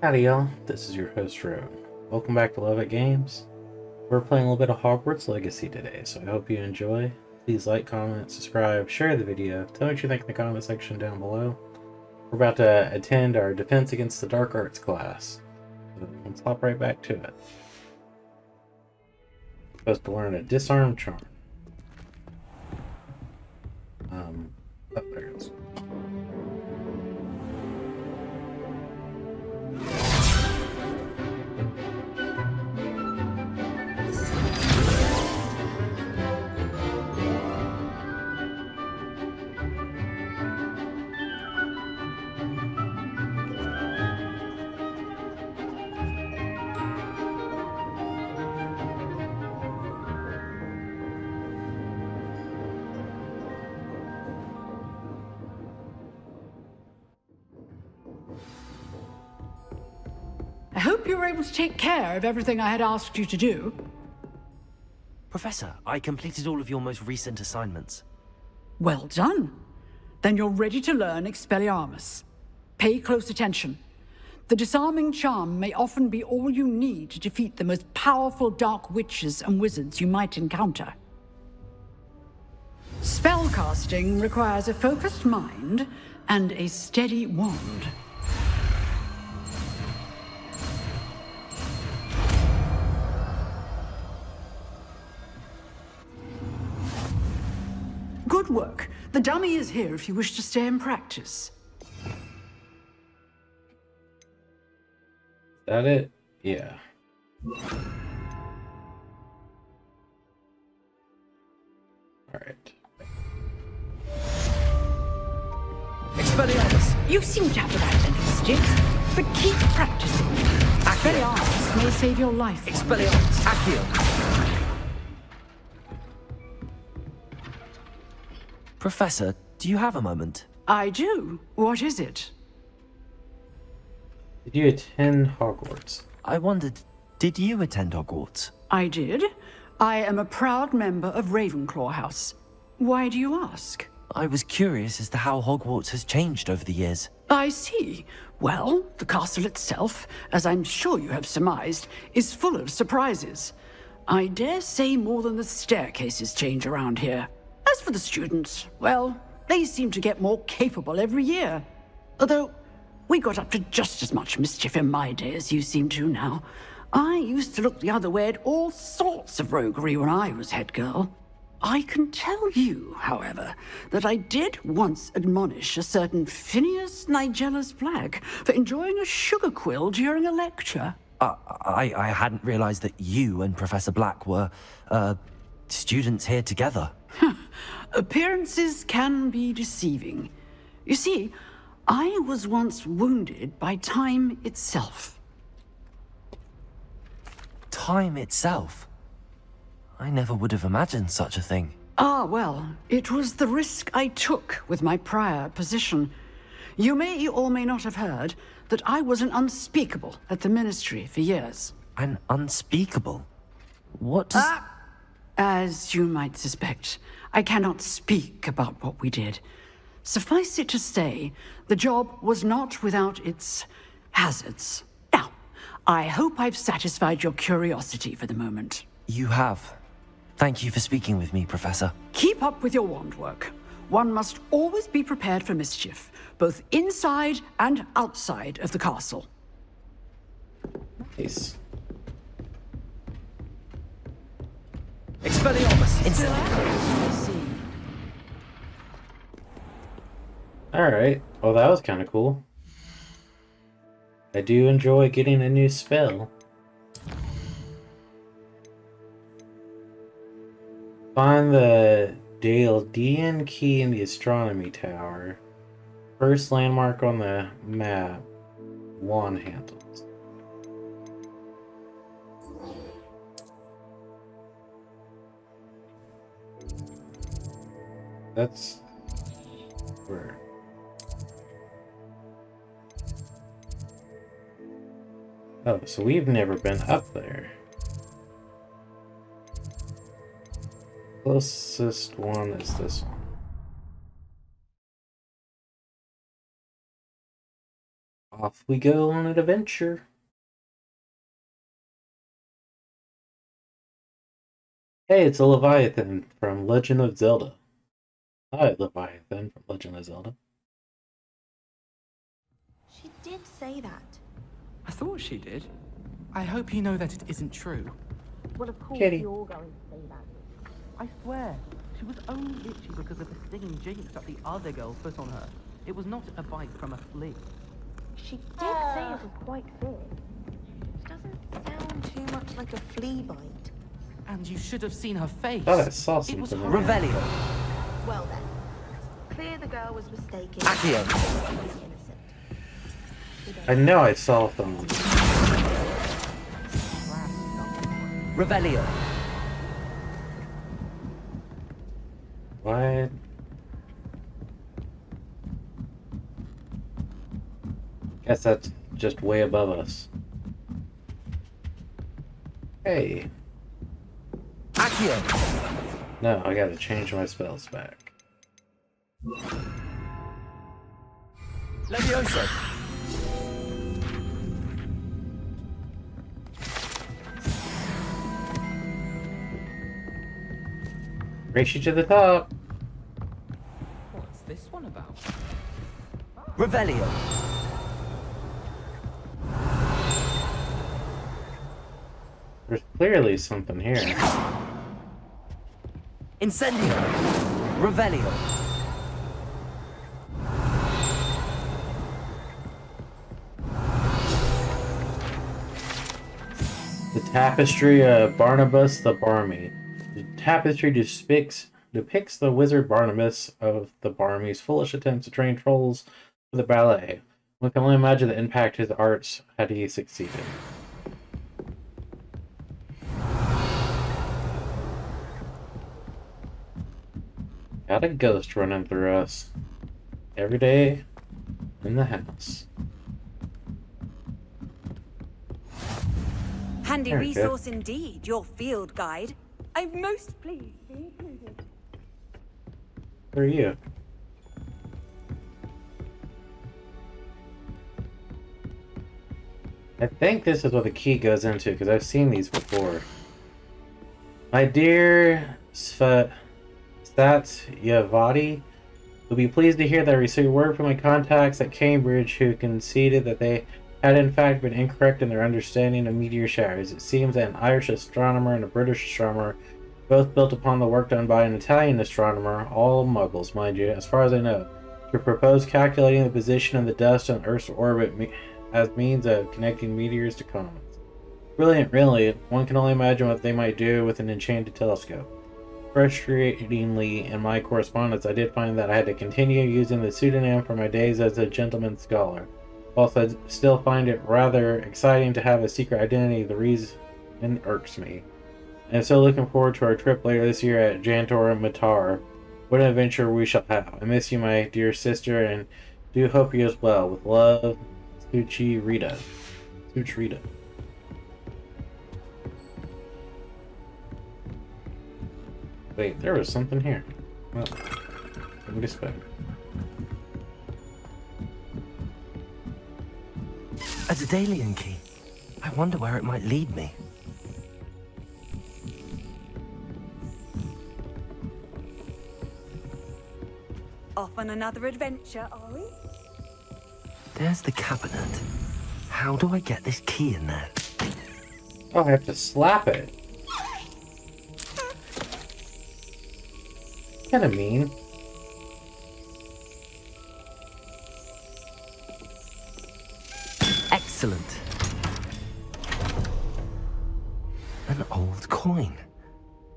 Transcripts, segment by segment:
Howdy y'all, this is your host Road. Welcome back to Lovettgamez. We're playing a little bit of Hogwarts Legacy today, so I hope you enjoy. Please like, comment, subscribe, share the video, tell me what you think in the comment section down below. We're about to attend our Defense Against the Dark Arts class, so let's hop right back to it. Supposed to learn a Disarm Charm. Oh, there it goes. I hope you were able to take care of everything I had asked you to do. Professor, I completed all of your most recent assignments. Well done. Then you're ready to learn Expelliarmus. Pay close attention. The disarming charm may often be all you need to defeat the most powerful dark witches and wizards you might encounter. Spellcasting requires a focused mind and a steady wand. Good work. The dummy is here if you wish to stay and practice. Is that it? Yeah. Alright. Expelliarmus! You seem to have the right end of the stick, but keep practicing. Expelliarmus may save your life. Expelliarmus! Accio! Professor, do you have a moment? I do. What is it? Did you attend Hogwarts? I wondered, did you attend Hogwarts? I did. I am a proud member of Ravenclaw House. Why do you ask? I was curious as to how Hogwarts has changed over the years. I see. Well, the castle itself, as I'm sure you have surmised, is full of surprises. I dare say more than the staircases change around here. As for the students, well, they seem to get more capable every year. Although, we got up to just as much mischief in my day as you seem to now. I used to look the other way at all sorts of roguery when I was head girl. I can tell you, however, that I did once admonish a certain Phineas Nigellus Black for enjoying a sugar quill during a lecture. I hadn't realized that you and Professor Black were, students here together. Appearances can be deceiving. You see, I was once wounded by time itself. Time itself? I never would have imagined such a thing. Ah, well, it was the risk I took with my prior position. You may or may not have heard that I was an unspeakable at the Ministry for years. An unspeakable? What does... As you might suspect, I cannot speak about what we did. Suffice it to say, the job was not without its hazards. Now, I hope I've satisfied your curiosity for the moment. You have. Thank you for speaking with me, Professor. Keep up with your wand work. One must always be prepared for mischief, both inside and outside of the castle. Nice. Expelliarmus! I see. Alright, well that was kind of cool. I do enjoy getting a new spell. Find the Daledean key in the astronomy tower. First landmark on the map. Wand handles. That's where. Oh, so we've never been up there. Closest one is this one. Off we go on an adventure. Hey, it's a Leviathan from Legend of Zelda. Hi, Leviathan from Legend of Zelda. She did say that. I thought she did. I hope you know that it isn't true. Well, of course Kitty. you're going to say that. I swear, she was only itchy because of the stinging jinx that the other girl put on her. It was not a bite from a flea. She did say it was quite thick. It doesn't sound too much like a flea bite. And you should have seen her face. I thought I saw It was something in there. Revelio. Well then, it's clear the girl was mistaken. Accio. Innocent. I know I saw something. Revelio. What? Guess that's just way above us. Hey. Accio. No, I gotta change my spells back. Levioso. Race you to the top. What's this one about? Revelio. There's clearly something here. Incendio. Revelio. The tapestry of Barnabas the Barmy. The tapestry depicts the wizard Barnabas of the Barmy's foolish attempts to train trolls for the ballet. One can only imagine the impact his arts had he succeeded. Got a ghost running through us every day in the house. Handy There we go. resource indeed, your field guide. I'm most pleased to be included. Who are you? I think this is what the key goes into, because I've seen these before. My dear Satyavati, you'll be pleased to hear that I received word from my contacts at Cambridge who conceded that they had in fact been incorrect in their understanding of meteor showers. It seems that an Irish astronomer and a British astronomer, both built upon the work done by an Italian astronomer, all muggles, mind you, as far as I know, to propose calculating the position of the dust on Earth's orbit as means of connecting meteors to comets. Brilliant, really. One can only imagine what they might do with an enchanted telescope. Frustratingly, in my correspondence, I did find that I had to continue using the pseudonym for my days as a gentleman scholar. Whilst I still find it rather exciting to have a secret identity, the reason irks me. And so looking forward to our trip later this year at Jantor and Matar. What an adventure we shall have. I miss you, my dear sister, and do hope you as well. With love, Suchi Rita. Such Rita. Wait, there was something here. Oh, let me just back. A Daedalian key. I wonder where it might lead me. Off on another adventure, are we? There's the cabinet. How do I get this key in there? Oh, I have to slap it. Kinda mean. Excellent. An old coin.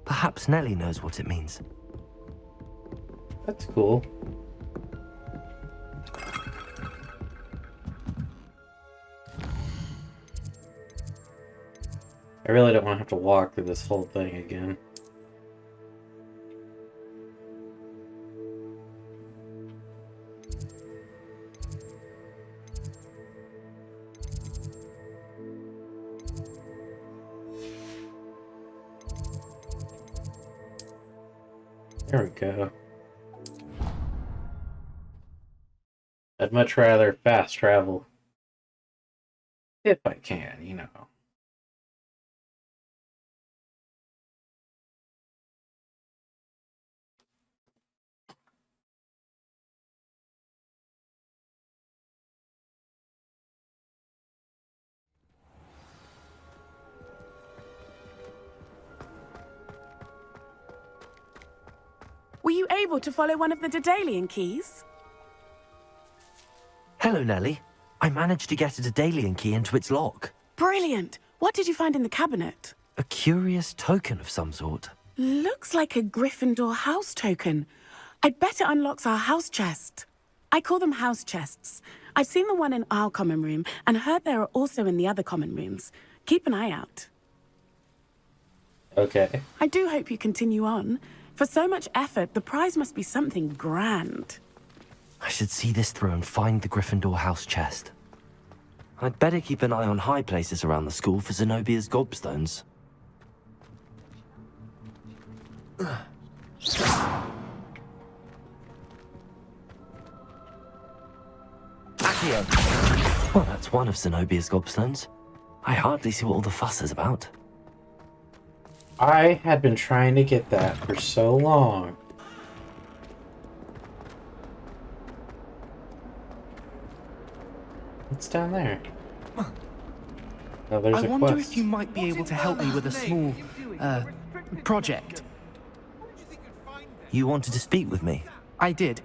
Perhaps Nellie knows what it means. That's cool. I really don't want to have to walk through this whole thing again. There we go. I'd much rather fast travel. If I can, you know. Were you able to follow one of the Daedalian keys? Hello, Nellie. I managed to get a Daedalian key into its lock. Brilliant. What did you find in the cabinet? A curious token of some sort. Looks like a Gryffindor house token. I'd bet it unlocks our house chest. I call them house chests. I've seen the one in our common room and heard there are also in the other common rooms. Keep an eye out. Okay. I do hope you continue on. For so much effort, the prize must be something grand. I should see this through and find the Gryffindor house chest. I'd better keep an eye on high places around the school for Zenobia's gobstones. Accio! Well, that's one of Zenobia's gobstones. I hardly see what all the fuss is about. I had been trying to get that for so long. What's down there? Oh, there's I a wonder quest. if you might be able to help me with a small, project. You wanted to speak with me? I did.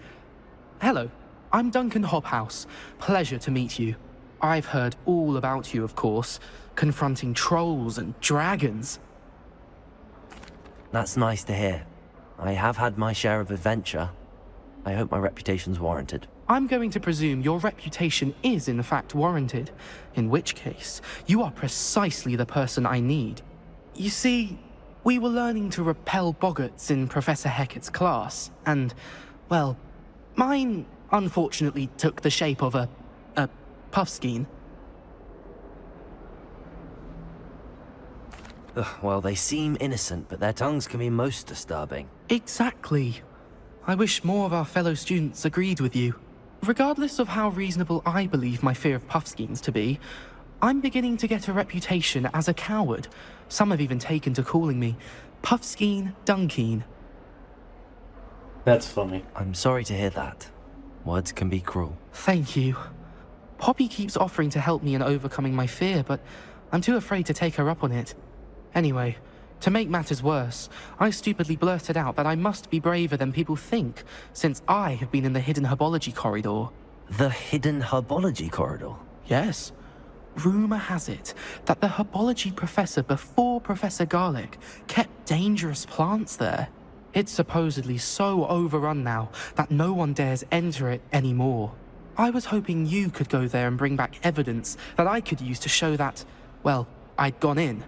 Hello, I'm Duncan Hobhouse. Pleasure to meet you. I've heard all about you, of course, confronting trolls and dragons. That's nice to hear. I have had my share of adventure. I hope my reputation's warranted. I'm going to presume your reputation is in fact warranted, in which case, you are precisely the person I need. You see, we were learning to repel boggarts in Professor Hecat's class, and, well, mine unfortunately took the shape of a puffskein. Well, they seem innocent, but their tongues can be most disturbing. Exactly. I wish more of our fellow students agreed with you. Regardless of how reasonable I believe my fear of puffskeins to be, I'm beginning to get a reputation as a coward. Some have even taken to calling me Puffskein Dunkeen. That's funny. I'm sorry to hear that. Words can be cruel. Thank you. Poppy keeps offering to help me in overcoming my fear, but I'm too afraid to take her up on it. Anyway, to make matters worse, I stupidly blurted out that I must be braver than people think, since I have been in the hidden herbology corridor. The hidden herbology corridor? Yes. Rumor has it that the herbology professor before Professor Garlic kept dangerous plants there. It's supposedly so overrun now that no one dares enter it anymore. I was hoping you could go there and bring back evidence that I could use to show that, well, I'd gone in.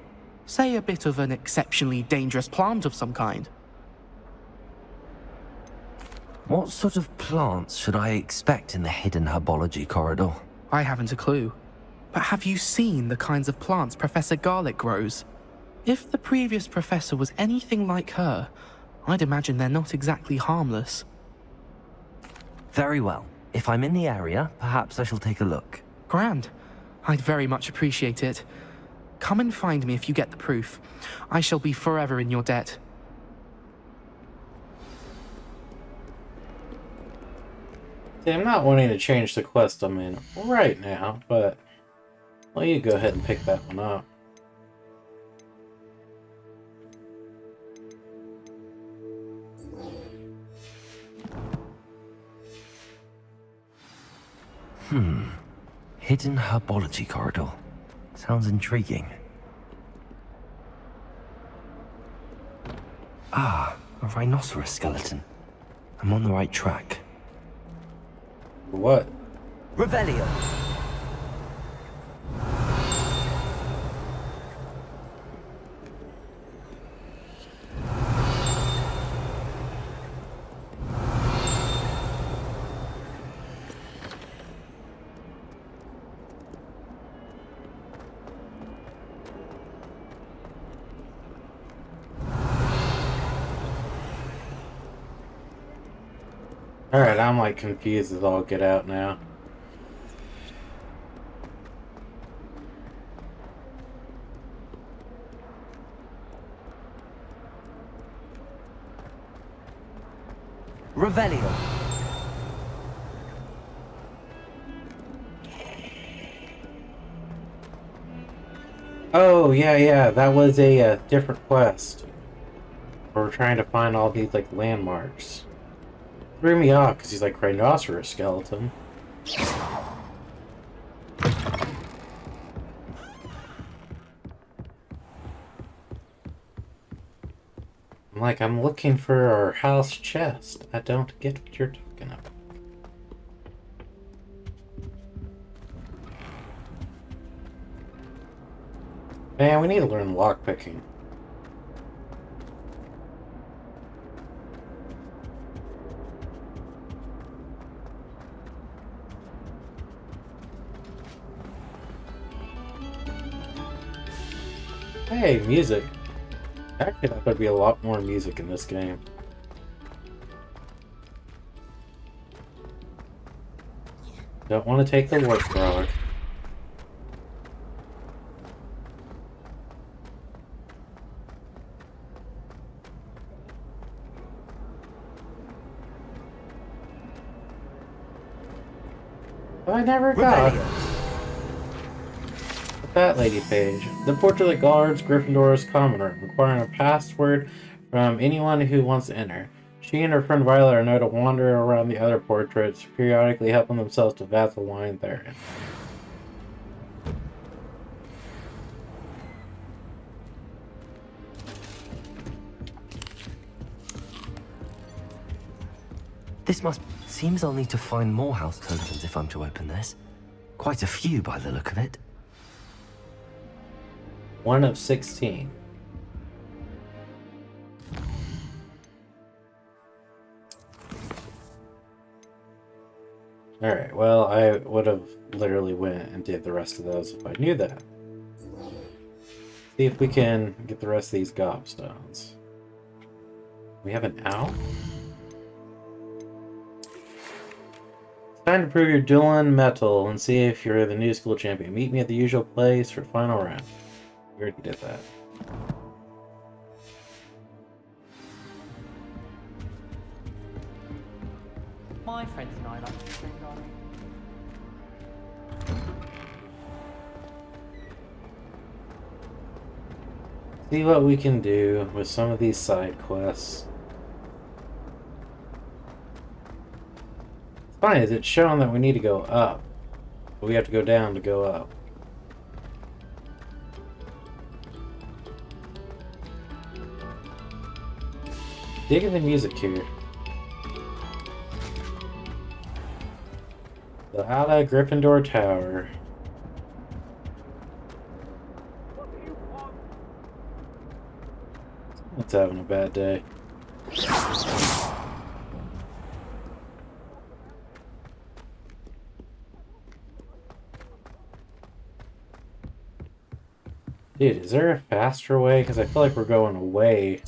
Say a bit of an exceptionally dangerous plant of some kind. What sort of plants should I expect in the hidden herbology corridor? I haven't a clue. But have you seen the kinds of plants Professor Garlic grows? If the previous professor was anything like her, I'd imagine they're not exactly harmless. Very well. If I'm in the area, perhaps I shall take a look. Grand. I'd very much appreciate it. Come and find me if you get the proof. I shall be forever in your debt. See, I'm not wanting to change the quest I'm in right now, but well, you go ahead and pick that one up. Hidden herbology corridor. Sounds intriguing. Ah, a rhinoceros skeleton. I'm on the right track. What? Revelio! Alright, I'm like confused as all get out now. Revelio. Oh, yeah, that was a different quest. Where we're trying to find all these, like, landmarks. Threw me off, because he's like, rhinoceros skeleton. I'm like, I'm looking for our house chest. I don't get what you're talking about. Man, we need to learn lockpicking. Hey, music. Actually, I thought there'd be a lot more music in this game. Don't want to take the warp frog. I never got that lady page. The portrait that guards Gryffindor's common room, requiring a password from anyone who wants to enter. She and her friend Violet are known to wander around the other portraits, periodically helping themselves to vats of wine therein. This must... Seems I'll need to find more house tokens if I'm to open this. Quite a few by the look of it. 1 of 16. Alright, well, I would have literally went and did the rest of those if I knew that. See if we can get the rest of these gobstones. We have an owl? It's time to prove your dueling mettle and see if you're the new school champion. Meet me at the usual place for the final round. We already did that. My friends and I like to spend our... See what we can do with some of these side quests. It's funny, is it's showing that we need to go up, but we have to go down to go up. Digging the music here. The Howdy Gryffindor Tower. Someone's having a bad day. Dude, is there a faster way? Because I feel like we're going away.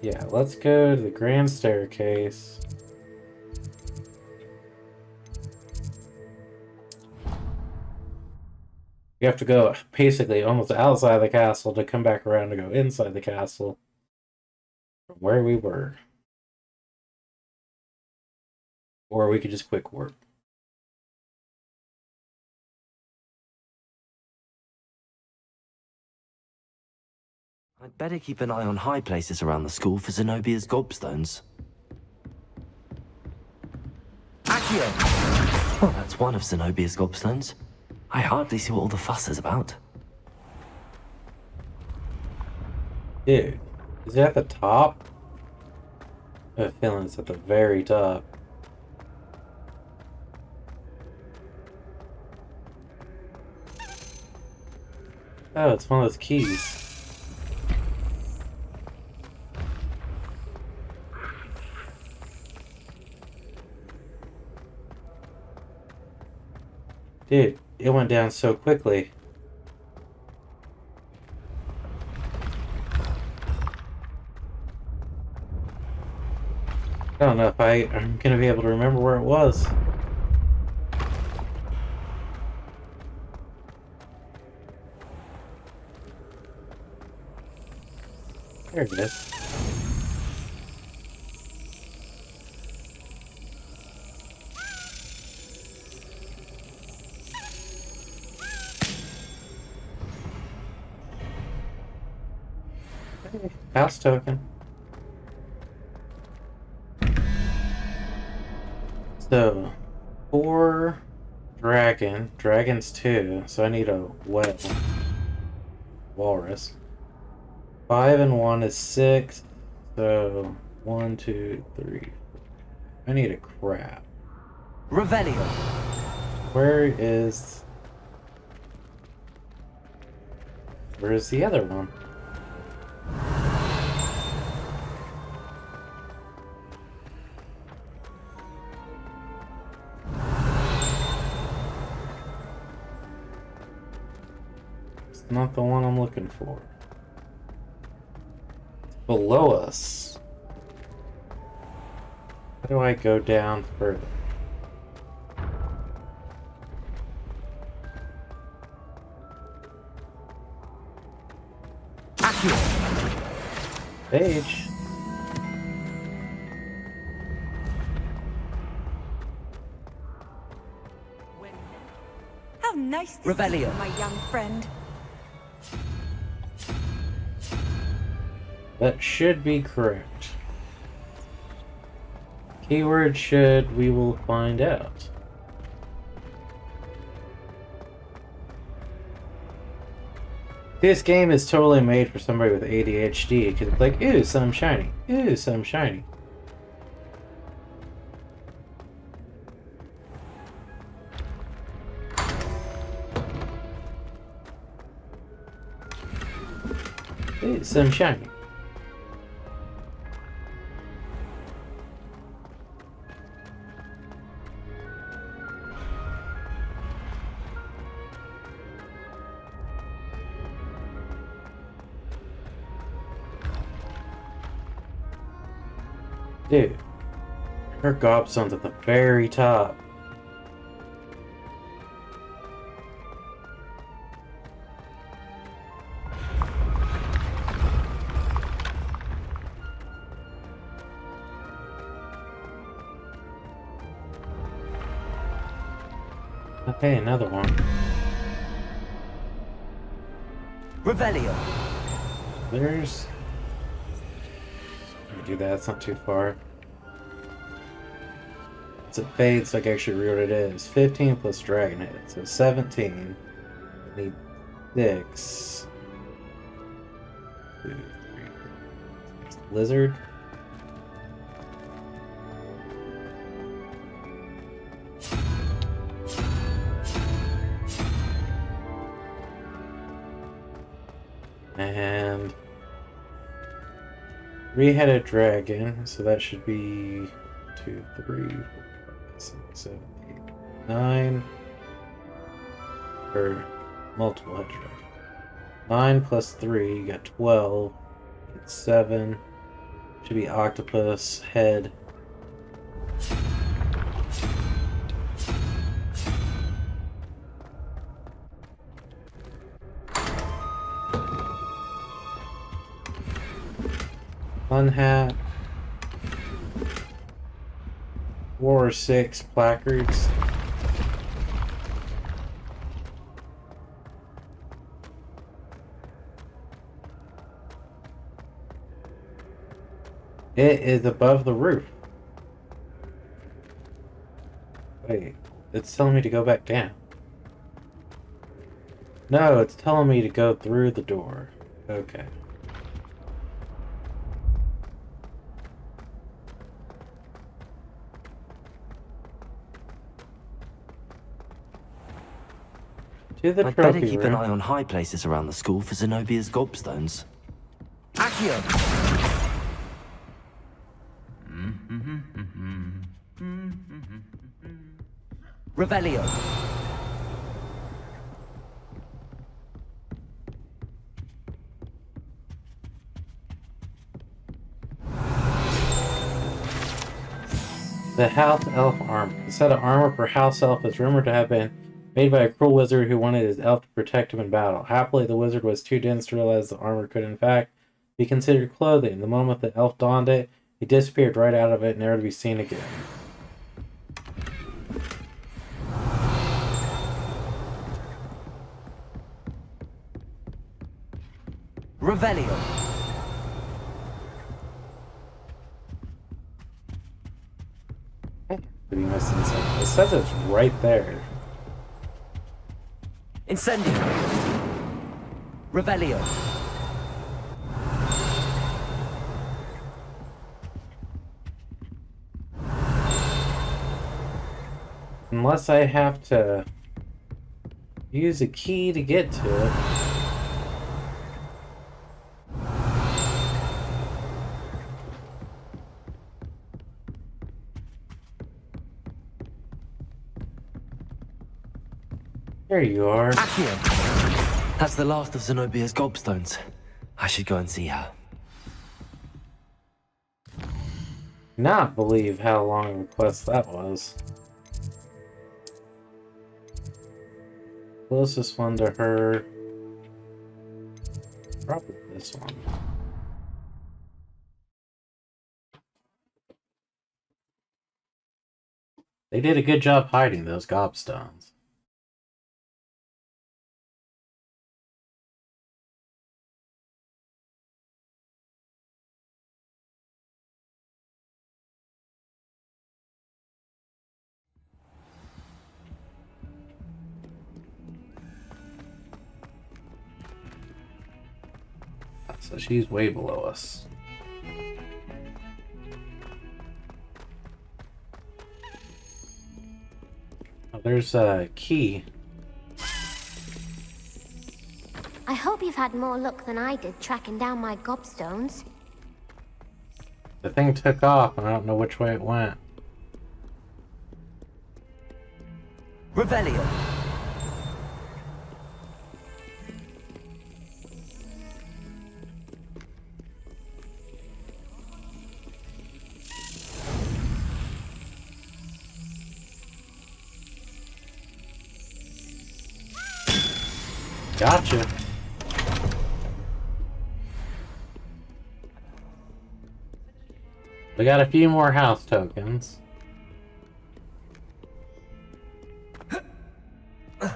Yeah, let's go to the grand staircase. You have to go basically almost outside the castle to come back around to go inside the castle from where we were. Or we could just quick warp. I'd better keep an eye on high places around the school for Zenobia's gobstones. Accio! Well, that's one of Zenobia's gobstones. I hardly see what all the fuss is about. Dude, is it at the top? I have a feeling it's at the very top. Oh, it's one of those keys. Dude, it went down so quickly. I don't know if I'm gonna be able to remember where it was. There it is. Hey, house token. So, 4 dragons 2, so I need a whale. Walrus. 5 and 1 is 6, so 1, 2, 3. I need a crab. Revelio. Where's the other one? It's not the one I'm looking for. It's below us. How do I go down further? Page. How nice to see Revelio. you, my young friend. That should be correct. Keyword should, we will find out. This game is totally made for somebody with ADHD because it's like, ooh, something shiny. Ooh, something shiny. Ooh, something shiny. Dude, her gobstone's at the very top. Okay, another one. Revelio. There's... do that, it's not too far. It's a fade, so I can actually read what it is. 15 plus dragon hit, so 17. I need 6. 2, 3. Lizard. And 3-headed dragon, so that should be 2, 3, 4, 5, 6, 7, 8, 9. Or multiple headed dragon. 9 plus 3, you got 12. It's 7. Should be octopus head. Fun hat. 4 or 6 placards. It is above the roof. Wait, it's telling me to go back down. No, it's telling me to go through the door. Okay. To the I'd better trophy keep an room. eye on high places around the school for Zenobia's gobstones. Accio! Revelio. The house elf armor. The set of armor for house elf is rumored to have been made by a cruel wizard who wanted his elf to protect him in battle. Happily, the wizard was too dense to realize the armor could, in fact, be considered clothing. The moment the elf donned it, he disappeared right out of it, never to be seen again. Revelio. Could be missing something. It says it's right there. Incendio. Revelio. Unless I have to use a key to get to it. There you are. Accio. That's the last of Zenobia's gobstones. I should go and see her. Not believe how long a quest that was. Closest one to her. Probably this one. They did a good job hiding those gobstones. So she's way below us. Oh, there's a key. I hope you've had more luck than I did tracking down my gobstones. The thing took off and I don't know which way it went. Revelio. Gotcha. We got a few more house tokens. I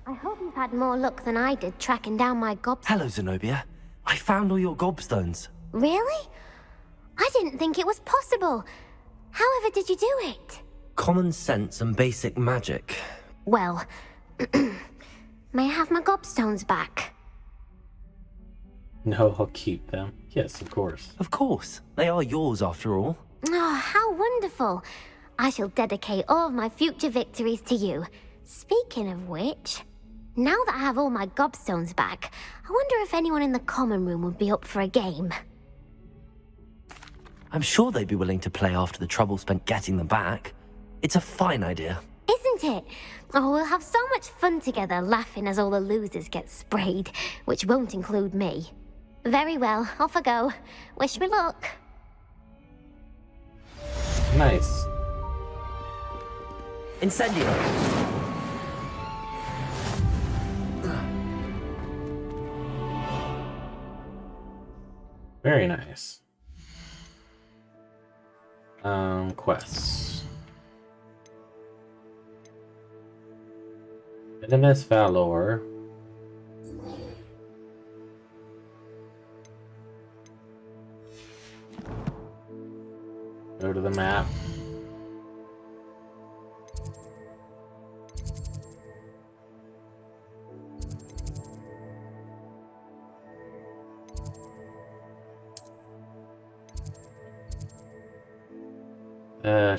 hope you've had more luck than I did tracking down my gobstones. Hello, Zenobia. I found all your gobstones. Really? I didn't think it was possible. However did you do it? Common sense and basic magic. Well, may I have my gobstones back? No, I'll keep them. Yes, of course. Of course. They are yours after all. Oh, how wonderful. I shall dedicate all of my future victories to you. Speaking of which, now that I have all my gobstones back, I wonder if anyone in the common room would be up for a game. I'm sure they'd be willing to play after the trouble spent getting them back. It's a fine idea. Isn't it? Oh, we'll have so much fun together laughing as all the losers get sprayed, which won't include me. Very well, off I go. Wish me luck. Nice. Incendio. Very nice. Quests. Venomous Valor. Go to the map.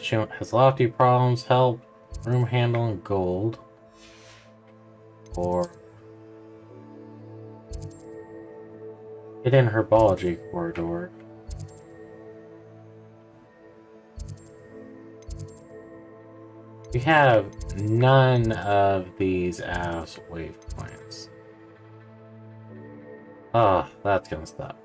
She has lofty problems, help, room handling, gold. Or hidden herbology corridor. We have none of these as waypoints. Ah, that's gonna stop.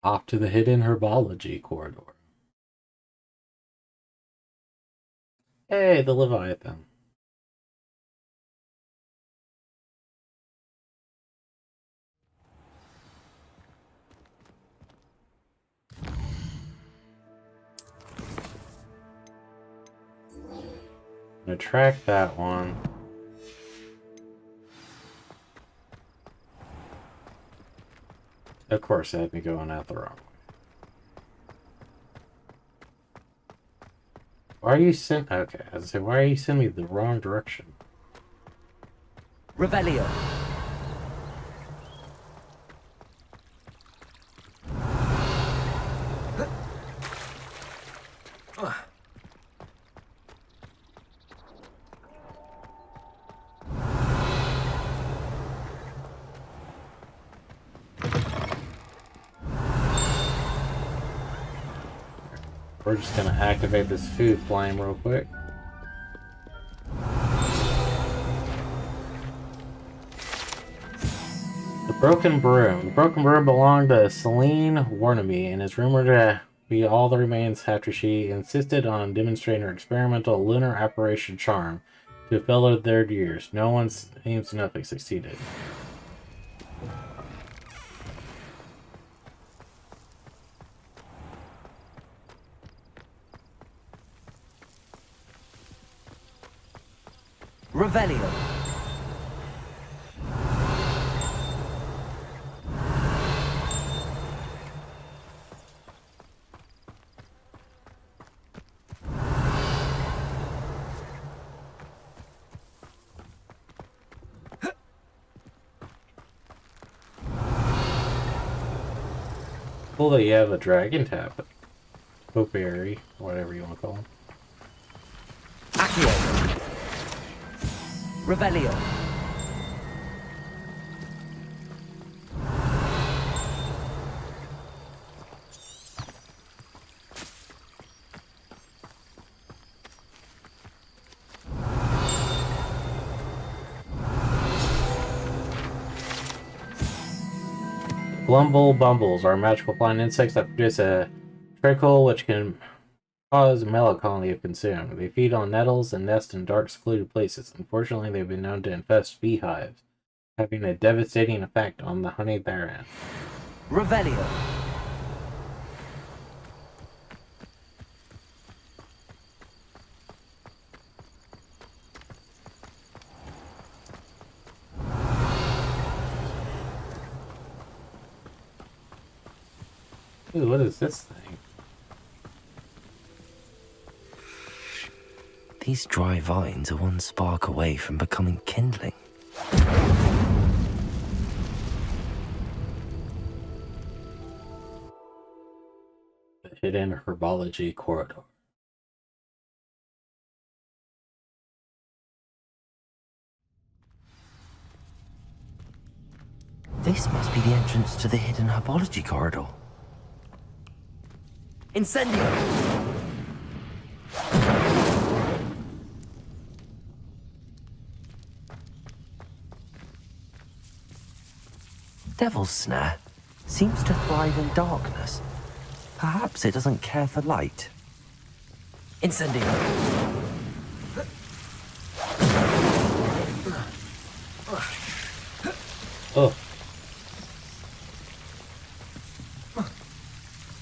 Off to the hidden herbology corridor. Hey, the Leviathan. I'm gonna track that one. Of course, it had me going out the wrong way. Why are you sending? Okay, I was gonna say, why are you sending me the wrong direction? Revelio. We're just gonna activate this food flame real quick. The Broken Broom. The Broken Broom belonged to Celine Warnaby and is rumored to be all the remains after she insisted on demonstrating her experimental lunar apparition charm to a fellow of their years. No one seems to know if they succeeded. Revelio. Cool that you have a dragon tap. Popeberry, whatever you want to call them. Accio. Revelio. Glumble bumbles are magical flying insects that produce a treacle which can cause melancholy if consumed. They feed on nettles and nest in dark, secluded places. Unfortunately, they've been known to infest beehives, having a devastating effect on the honey therein. Revelio. Ooh, what is this thing? These dry vines are one spark away from becoming kindling. The hidden herbology corridor. This must be the entrance to the hidden herbology corridor. Incendio! Devil's Snare seems to thrive in darkness. Perhaps it doesn't care for light. Incendio! Oh.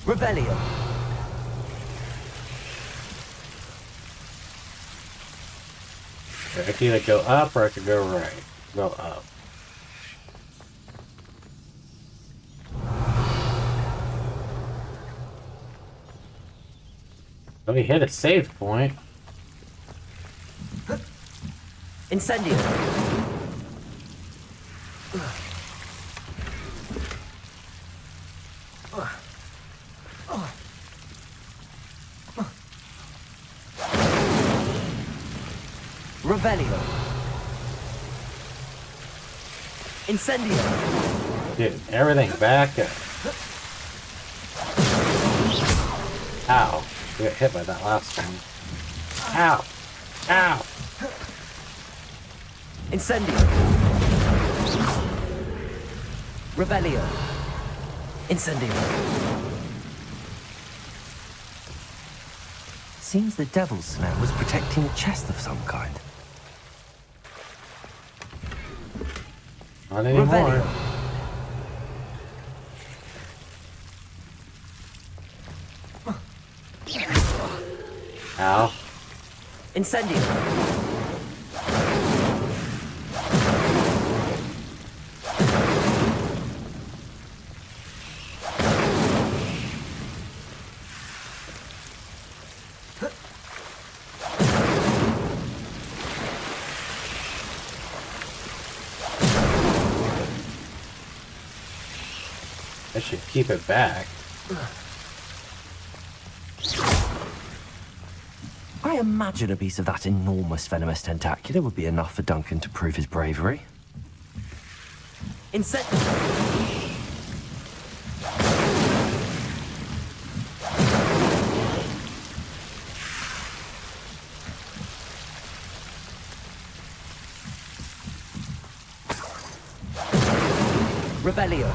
Revelio! I can either go up or I could go right. Go up. Oh, we hit a save point. Incendio! Revelio! Incendio! Dude, everything back up. Ow. We got hit by that last one. Ow. Ow. Incendio! Revelio! Incendio! Seems the devil's snare was protecting a chest of some kind. Not anymore. Revelio. Ow. Incendio. I should keep it back. I imagine a piece of that enormous venomous tentacular would be enough for Duncan to prove his bravery. Revelio.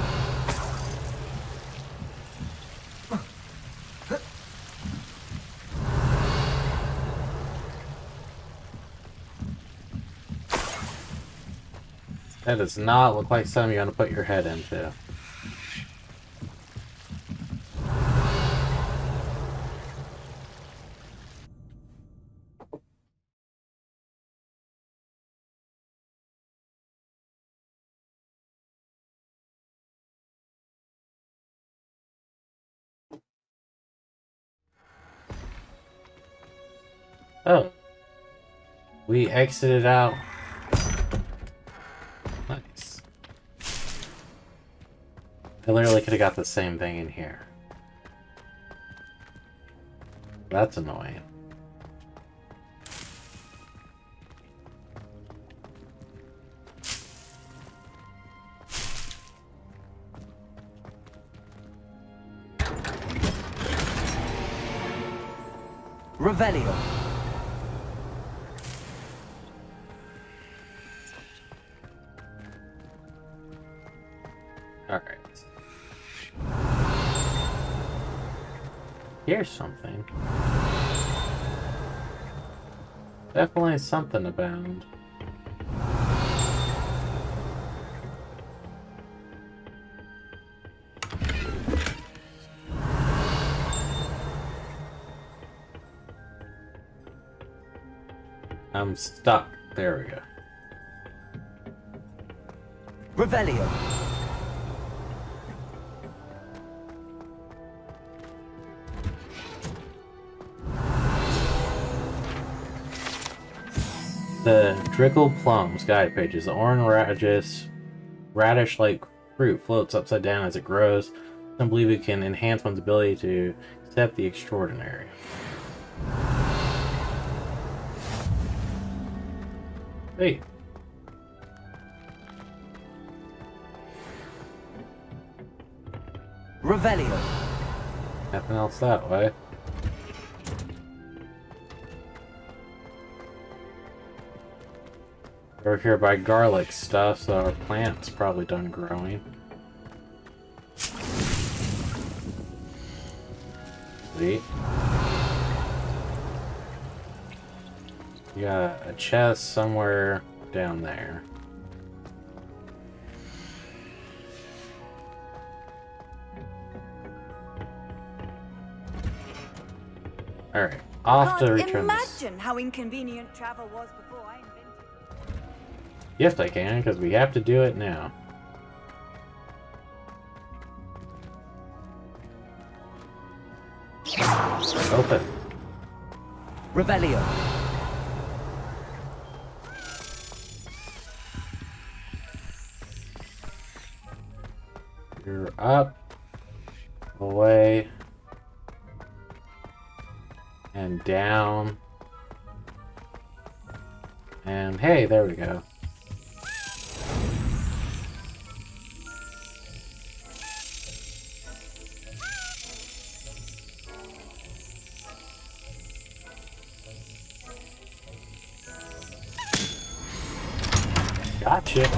That does not look like something you're gonna put your head into. Oh. We exited out. Nice. I literally could have got the same thing in here. That's annoying. Revelio. Alright. Here's something. Definitely something abound. I'm stuck. There we go. Revelio. The Drickled Plums guide pages. The orange radish-like fruit floats upside down as it grows. Some believe it can enhance one's ability to accept the extraordinary. Hey. Revelio. Nothing else that way. We're here by garlic stuff, so our plant's probably done growing. Sweet. You got a chest somewhere down there. Alright, off to return this. Imagine how inconvenient travel was before I invented it. Yes, I can, because we have to do it now. Open. Revelio. You're up, away, and down. And hey, there we go. Gotcha.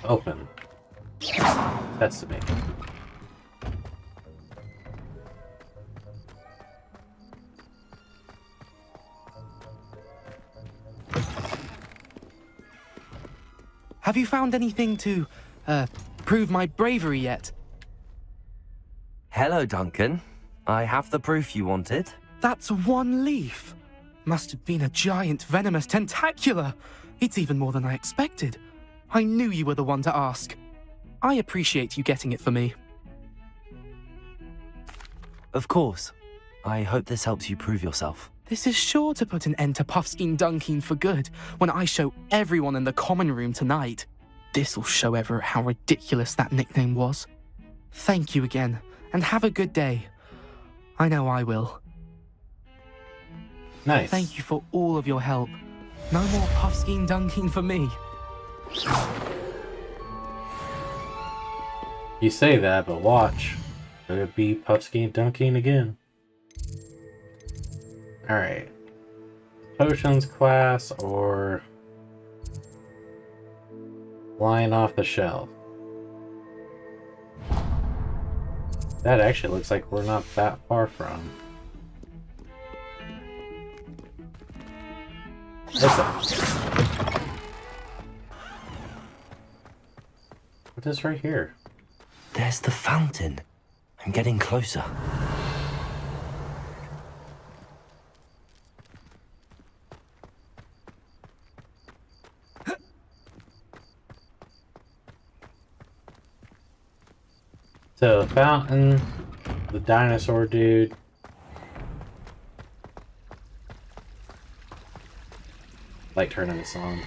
Open. That's to me. Have you found anything to, prove my bravery yet? Hello, Duncan. I have the proof you wanted. That's one leaf. Must have been a giant venomous tentacula. It's even more than I expected. I knew you were the one to ask. I appreciate you getting it for me. Of course. I hope this helps you prove yourself. This is sure to put an end to Puffskein Dunkin for good when I show everyone in the common room tonight. This'll show Everett how ridiculous that nickname was. Thank you again, and have a good day. I know I will. Nice. Thank you for all of your help. No more Puffskein Dunkin for me. You say that, but watch. Could it be Puffskein Dunking again? Alright. Potions class or flying off the shelf. That actually looks like we're not that far from. What is right here? There's the fountain. I'm getting closer. So, the fountain, the dinosaur dude. Like turning this on.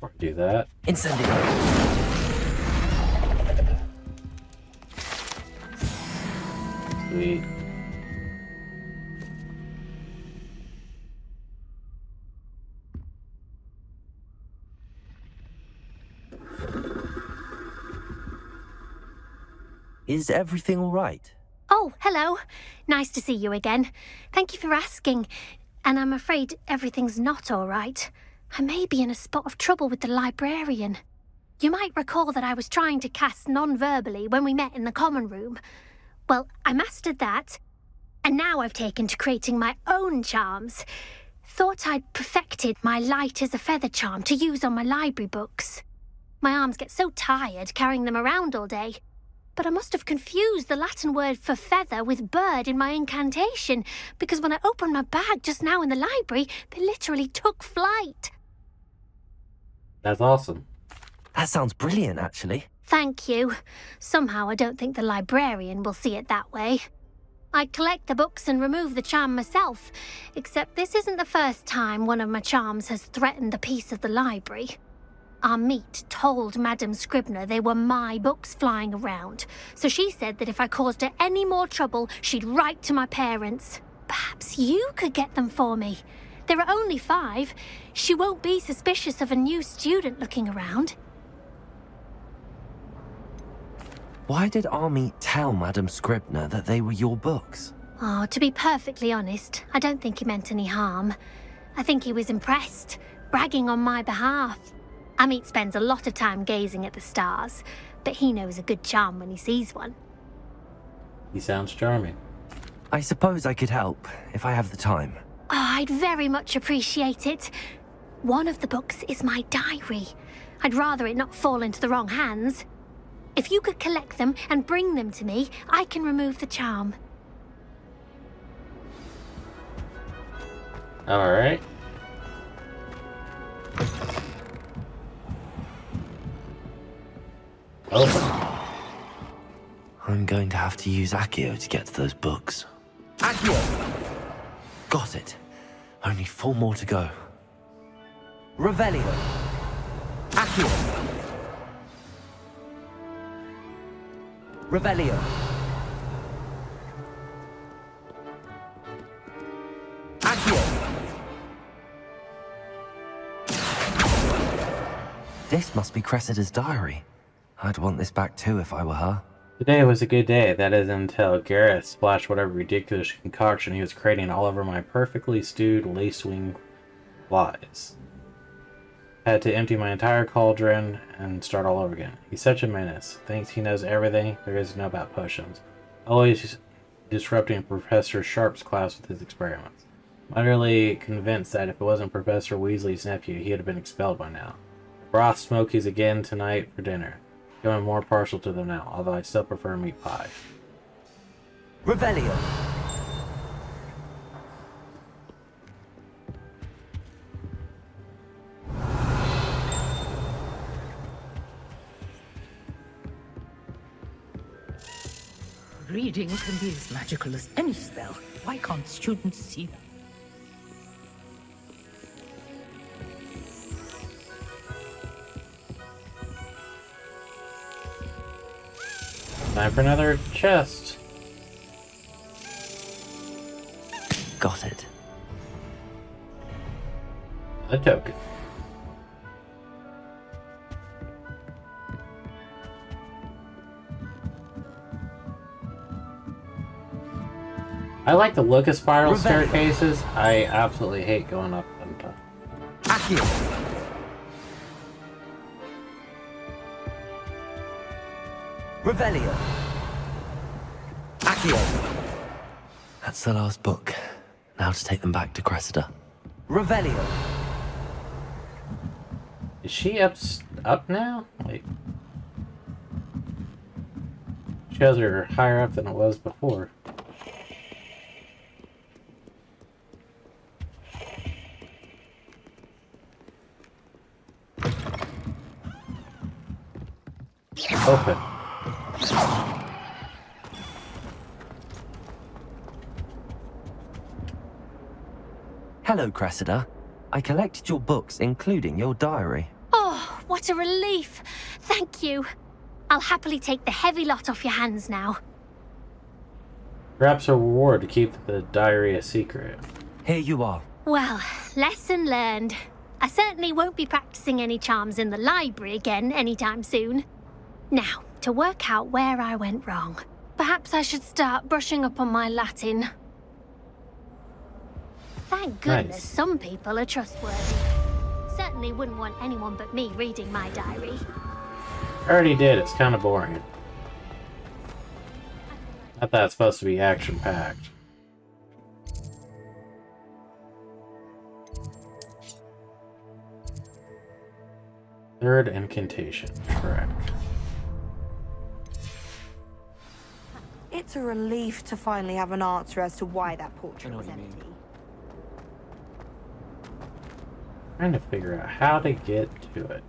Or do that. Incendio. Sweet. Is everything all right? Oh, hello. Nice to see you again. Thank you for asking. And I'm afraid everything's not all right. I may be in a spot of trouble with the librarian. You might recall that I was trying to cast non-verbally when we met in the common room. Well, I mastered that. And now I've taken to creating my own charms. Thought I'd perfected my light as a feather charm to use on my library books. My arms get so tired carrying them around all day. But I must have confused the Latin word for feather with bird in my incantation, because when I opened my bag just now in the library, they literally took flight. That's awesome. That sounds brilliant, actually. Thank you. Somehow I don't think the librarian will see it that way. I collect the books and remove the charm myself, except this isn't the first time one of my charms has threatened a piece of the library. Our meet told Madame Scribner they were my books flying around, so she said that if I caused her any more trouble, she'd write to my parents. Perhaps you could get them for me. There are only 5. She won't be suspicious of a new student looking around. Why did Army tell Madame Scribner that they were your books? Oh, to be perfectly honest, I don't think he meant any harm. I think he was impressed, bragging on my behalf. Amit spends a lot of time gazing at the stars, but he knows a good charm when he sees one. He sounds charming. I suppose I could help, if I have the time. Oh, I'd very much appreciate it. One of the books is my diary. I'd rather it not fall into the wrong hands. If you could collect them and bring them to me, I can remove the charm. Alright. Open. I'm going to have to use Accio to get to those books. Accio! Got it. Only 4 more to go. Revelio. Accio. Revelio. Accio. This must be Cressida's diary. I'd want this back too if I were her. Today was a good day, that is until Gareth splashed whatever ridiculous concoction he was creating all over my perfectly stewed lacewing flies. Had to empty my entire cauldron and start all over again. He's such a menace. Thinks he knows everything there is to know about potions. Always disrupting Professor Sharp's class with his experiments. I'm utterly convinced that if it wasn't Professor Weasley's nephew, he would have been expelled by now. Broth smokies again tonight for dinner. Becoming more partial to them now, although I still prefer meat pie. Revelio. Reading can be as magical as any spell. Why can't students see that? Time for another chest. Got it. A token. I like the look of spiral staircases. I absolutely hate going up them. Accio. Revelio. Accio. That's the last book. Now to take them back to Cressida. Revelio. Is she up now? Like, shows her higher up than it was before. Open. Hello, Cressida. I collected your books, including your diary. Oh, what a relief. Thank you. I'll happily take the heavy lot off your hands now. Perhaps a reward to keep the diary a secret. Here you are. Well, lesson learned. I certainly won't be practicing any charms in the library again anytime soon. Now, to work out where I went wrong. Perhaps I should start brushing up on my Latin. Thank goodness some people are trustworthy. Certainly wouldn't want anyone but me reading my diary. I already did, it's kind of boring. Not that it's supposed to be action-packed. Third incantation, correct. It's a relief to finally have an answer as to why that portrait was empty. Trying to figure out how to get to it.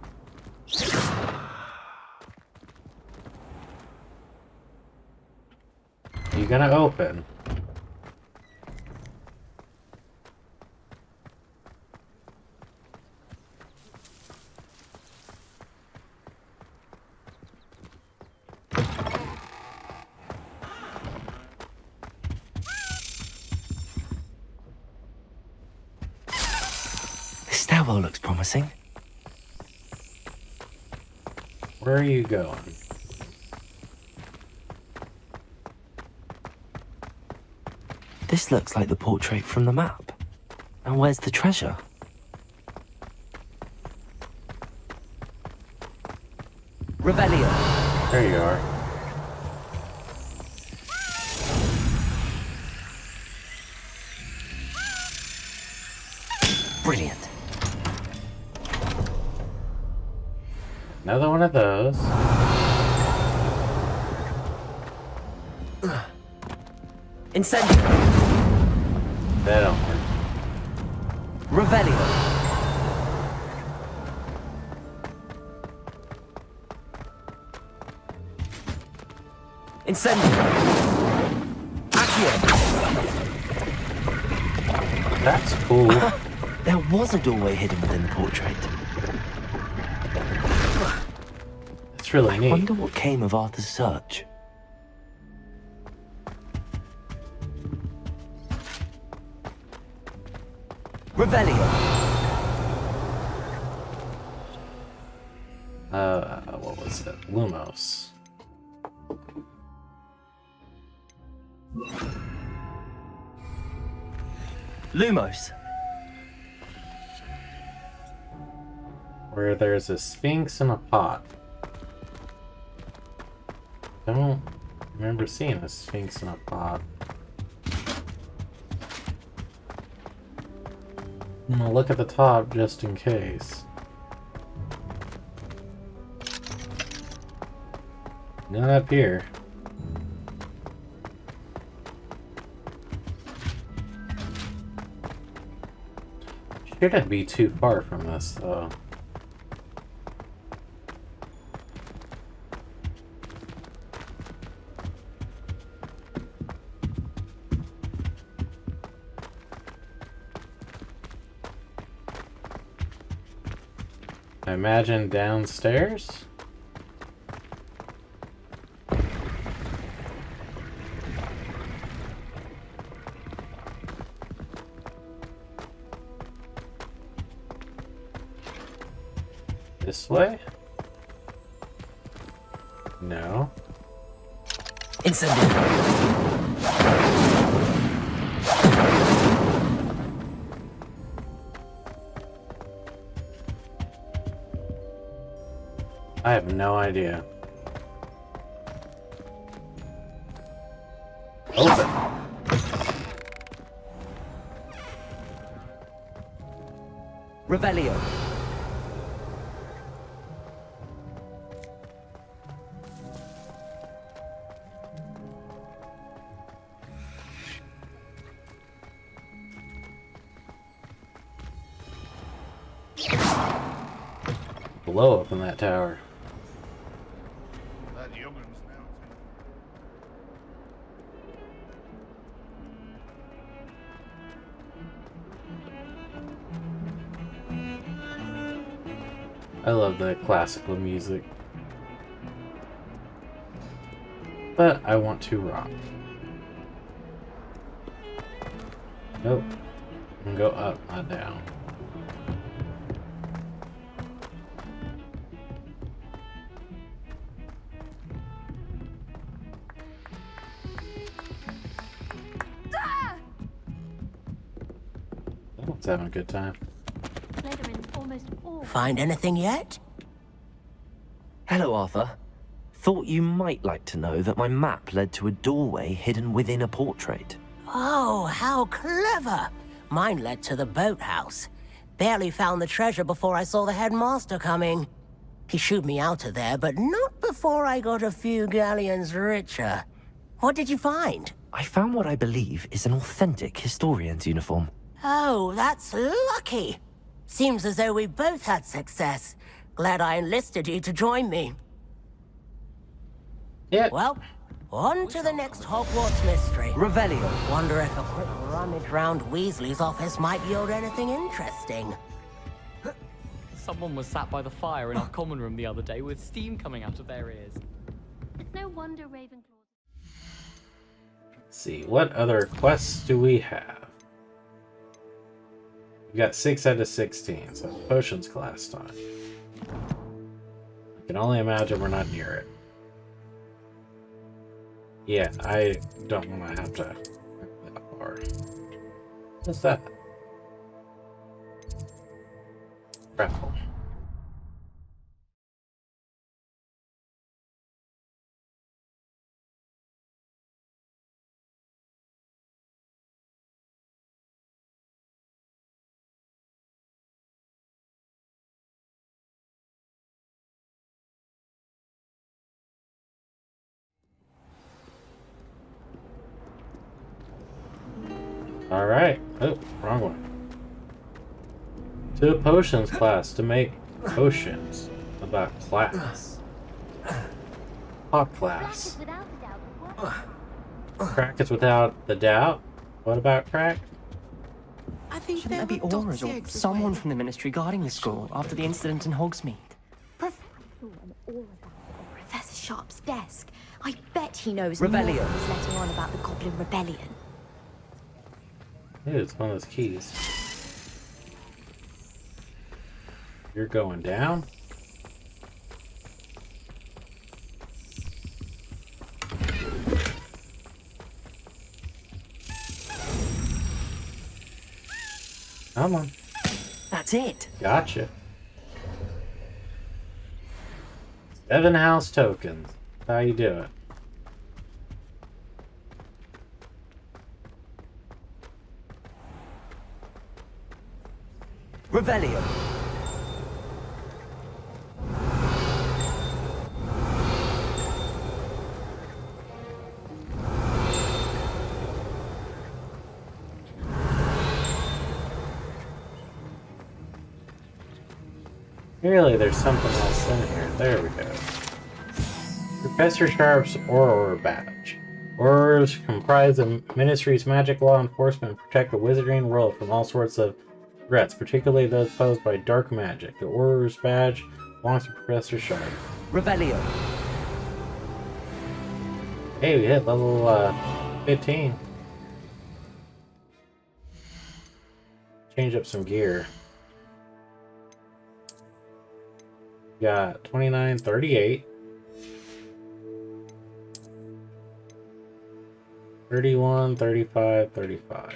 You're gonna open. This stairwell looks promising. Where are you going? This looks like the portrait from the map. And where's the treasure? Revelio. There you are. Brilliant. Another one of those. Incendio. That don't work. Revelio. Incendio. Accio. That's cool. There was a doorway hidden within the portrait. It's really I neat. wonder what came of Arthur's search. Revelio. What was it? Lumos. Lumos. where there's a sphinx in a pot. I don't remember seeing a sphinx in a pot. I'm gonna look at the top just in case. Not up here. Shouldn't be too far from this, though. I imagine downstairs? This way? No. I have no idea. Open. Revelio. Blow up in that tower. That youngun's now. I love the classical music. But I want to rock. Nope. And go up, not down. Someone's having a good time. Find anything yet? Hello, Arthur. Thought you might like to know that my map led to a doorway hidden within a portrait. Oh, how clever! Mine led to the boathouse. Barely found the treasure before I saw the headmaster coming. He shooed me out of there, but not before I got a few galleons richer. What did you find? I found what I believe is an authentic historian's uniform. Oh, that's lucky. Seems as though we both had success. Glad I enlisted you to join me. Yeah. Well, on to the next Hogwarts mystery. Revelio. Wonder if a quick rummage round Weasley's office might yield anything interesting. Someone was sat by the fire in our common room the other day with steam coming out of their ears. It's no wonder Ravenclaw. Let's see, what other quests do we have? We got 6 out of 16, so potions class time. I can only imagine we're not near it. Yeah, I don't want to have to go that far. What's that? Raffle. Alright. Oh, wrong one. To a potions class to make potions. About class. Hot class. Crack is without the doubt. What about crack? I think Shouldn't there be auras or someone from the ministry guarding the school after the incident in Hogsmeade? Professor Sharp's desk. I bet he knows Revelio. more than he's letting on about the Goblin Rebellion. Ew, it's one of those keys. You're going down? Come on. That's it. Gotcha. 7 house tokens. How you do it? Revelio. Clearly there's something else in here. There we go. Professor Sharp's Auror Badge. Aurors comprise the Ministry's magic law enforcement and protect the wizarding world from all sorts of threats, particularly those posed by dark magic. The Auror's Badge belongs to Professor Sharp. Revelio. Hey, we hit level 15. Change up some gear. Got 29, 38. 31, 35, 35.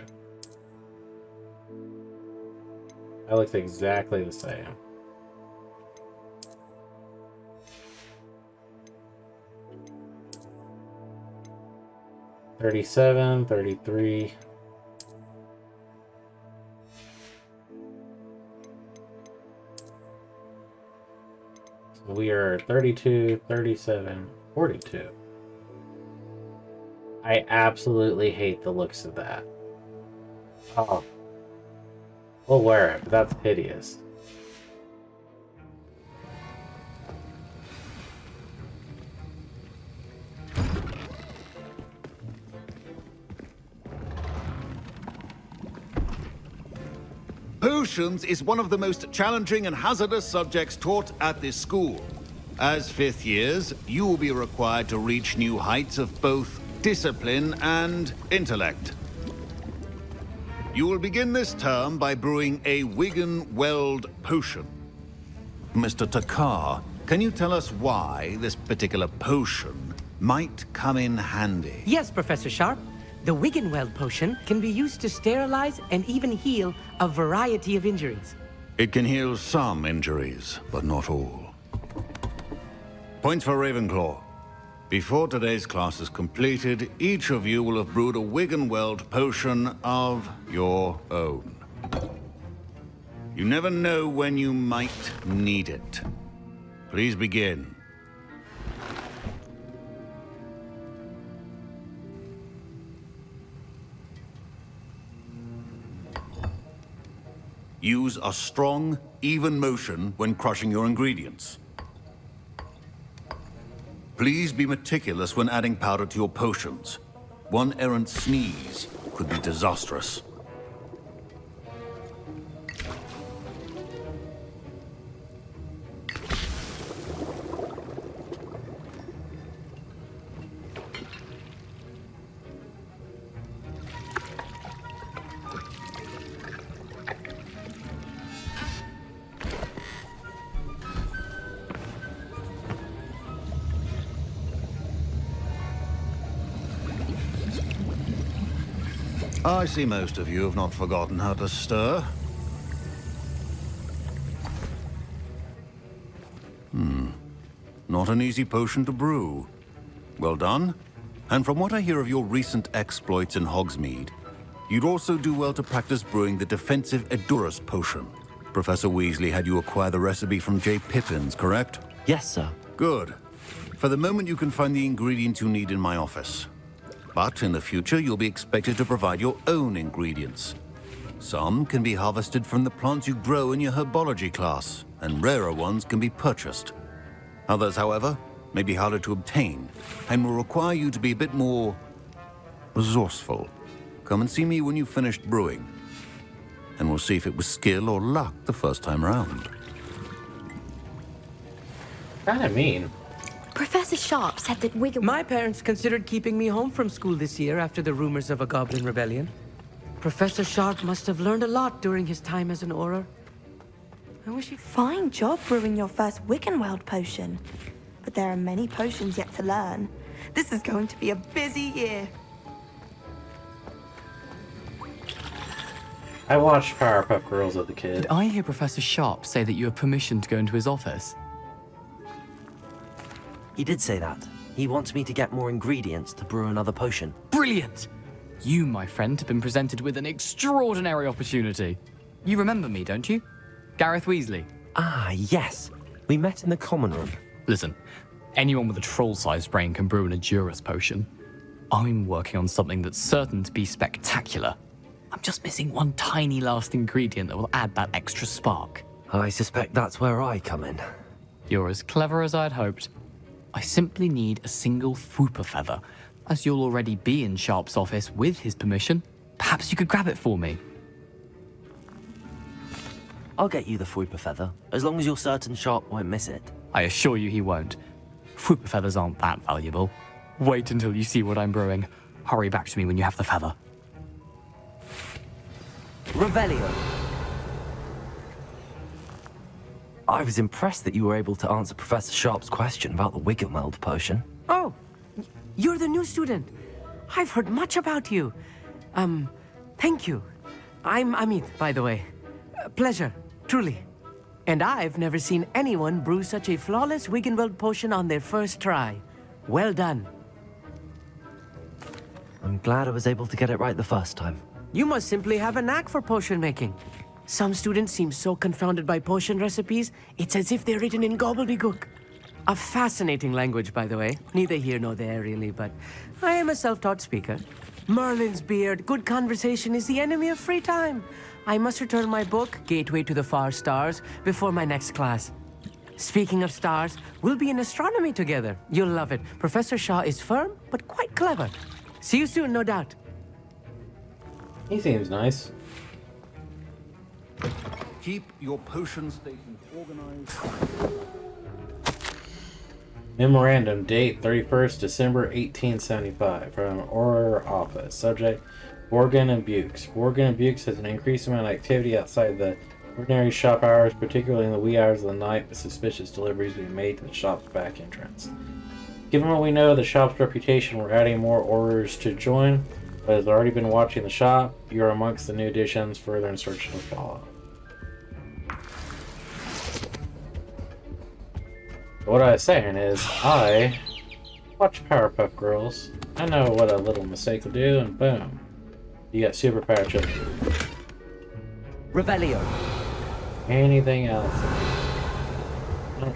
That looks exactly the same. $37, $33. So we are $32, $37, $42. I absolutely hate the looks of that. Oh. We'll wear it, but that's hideous. Potions is one of the most challenging and hazardous subjects taught at this school. As 5th years, you will be required to reach new heights of both discipline and intellect. You will begin this term by brewing a Wigan-Weld potion. Mr. Takar, can you tell us why this particular potion might come in handy? Yes, Professor Sharp. The Wigan-Weld potion can be used to sterilize and even heal a variety of injuries. It can heal some injuries, but not all. Points for Ravenclaw. Before today's class is completed, each of you will have brewed a Wigan-Weld potion of your own. You never know when you might need it. Please begin. Use a strong, even motion when crushing your ingredients. Please be meticulous when adding powder to your potions. One errant sneeze could be disastrous. I see most of you have not forgotten how to stir. Not an easy potion to brew. Well done. And from what I hear of your recent exploits in Hogsmeade, you'd also do well to practice brewing the defensive Edurus potion. Professor Weasley had you acquire the recipe from J. Pippins, correct? Yes, sir. Good. For the moment, you can find the ingredients you need in my office. But in the future, you'll be expected to provide your own ingredients. Some can be harvested from the plants you grow in your herbology class, and rarer ones can be purchased. Others, however, may be harder to obtain, and will require you to be a bit more resourceful. Come and see me when you've finished brewing, and we'll see if it was skill or luck the first time round. Kinda mean. Professor Sharp said that My parents considered keeping me home from school this year after the rumors of a goblin rebellion. Professor Sharp must have learned a lot during his time as an Auror. I wish he... Fine job brewing your first Wigan-Weld potion. But there are many potions yet to learn. This is going to be a busy year. I watched Powerpuff Girls as a kid. Did I hear Professor Sharp say that you have permission to go into his office? He did say that. He wants me to get more ingredients to brew another potion. Brilliant! You, my friend, have been presented with an extraordinary opportunity. You remember me, don't you? Gareth Weasley. Ah, yes. We met in the common room. Listen, anyone with a troll-sized brain can brew an Edurus potion. I'm working on something that's certain to be spectacular. I'm just missing one tiny last ingredient that will add that extra spark. I suspect that's where I come in. You're as clever as I'd hoped. I simply need a single Fwooper feather. As you'll already be in Sharp's office with his permission, perhaps you could grab it for me. I'll get you the Fwooper feather, as long as you're certain Sharp won't miss it. I assure you he won't. Fwooper feathers aren't that valuable. Wait until you see what I'm brewing. Hurry back to me when you have the feather. Revelio. I was impressed that you were able to answer Professor Sharp's question about the Wiggenweld potion. Oh, you're the new student. I've heard much about you. Thank you. I'm Amit, by the way. Pleasure, truly. And I've never seen anyone brew such a flawless Wiggenweld potion on their first try. Well done. I'm glad I was able to get it right the first time. You must simply have a knack for potion making. Some students seem so confounded by potion recipes, it's as if they're written in gobbledygook. A fascinating language, by the way. Neither here nor there, really, but I am a self-taught speaker. Merlin's beard, good conversation is the enemy of free time. I must return my book, Gateway to the Far Stars, before my next class. Speaking of stars, we'll be in astronomy together. You'll love it. Professor Shaw is firm, but quite clever. See you soon, no doubt. He seems nice. Keep your potion stations organized. Memorandum, date 31st December 1875, from Auror Office. Subject, Borgin and Bukes. Borgin and Bukes has an increased amount of activity outside the ordinary shop hours, particularly in the wee hours of the night, with suspicious deliveries being made to the shop's back entrance. Given what we know of the shop's reputation, we're adding more orders to join, but has already been watching the shop. You're amongst the new additions, further instruction to follow. What I was saying is, I watch Powerpuff Girls. I know what a little mistake will do, and boom, you got superpower children. Revelio. Anything else? Nope.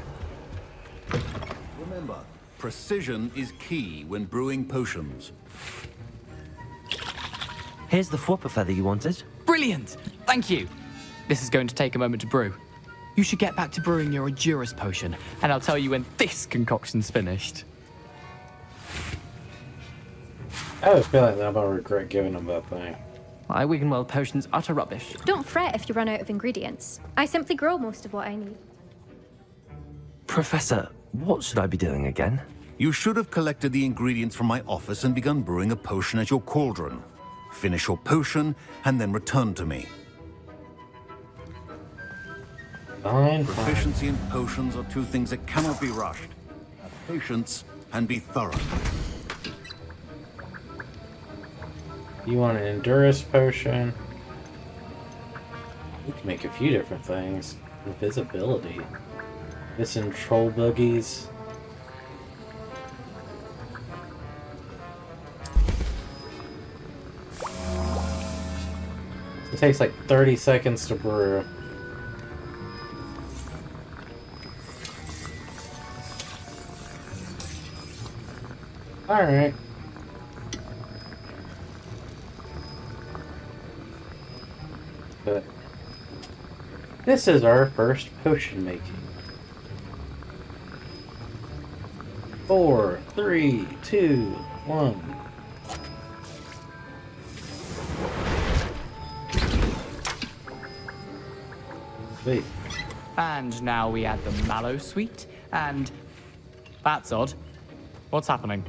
Remember, precision is key when brewing potions. Here's the Fwooper feather you wanted. Brilliant! Thank you! This is going to take a moment to brew. You should get back to brewing your Edurus potion, and I'll tell you when this concoction's finished. I have a feeling that I'm gonna regret giving him that thing. My Wiggenweld potion's utter rubbish. Don't fret if you run out of ingredients. I simply grow most of what I need. Professor, what should I be doing again? You should have collected the ingredients from my office and begun brewing a potion at your cauldron. Finish your potion, and then return to me. Fine. Proficiency in potions are two things that cannot be rushed. Have patience and be thorough. You want an Endurance potion? You can make a few different things. Invisibility. Missing troll boogies. It takes like 30 seconds to brew. Alright. But this is our first potion making. 4, 3, 2, 1. Wait. And now we add the mallow sweet, and... That's odd. What's happening?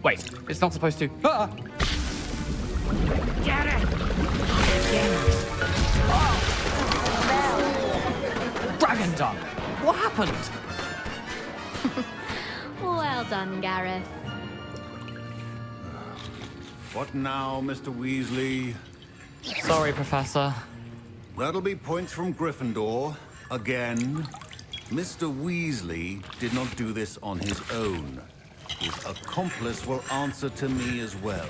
Wait, it's not supposed to... Ah! Get it! Dragon Dung! What happened? Well done, Gareth. What now, Mr. Weasley? Sorry, Professor. That'll be points from Gryffindor. Again. Mr. Weasley did not do this on his own. His accomplice will answer to me as well.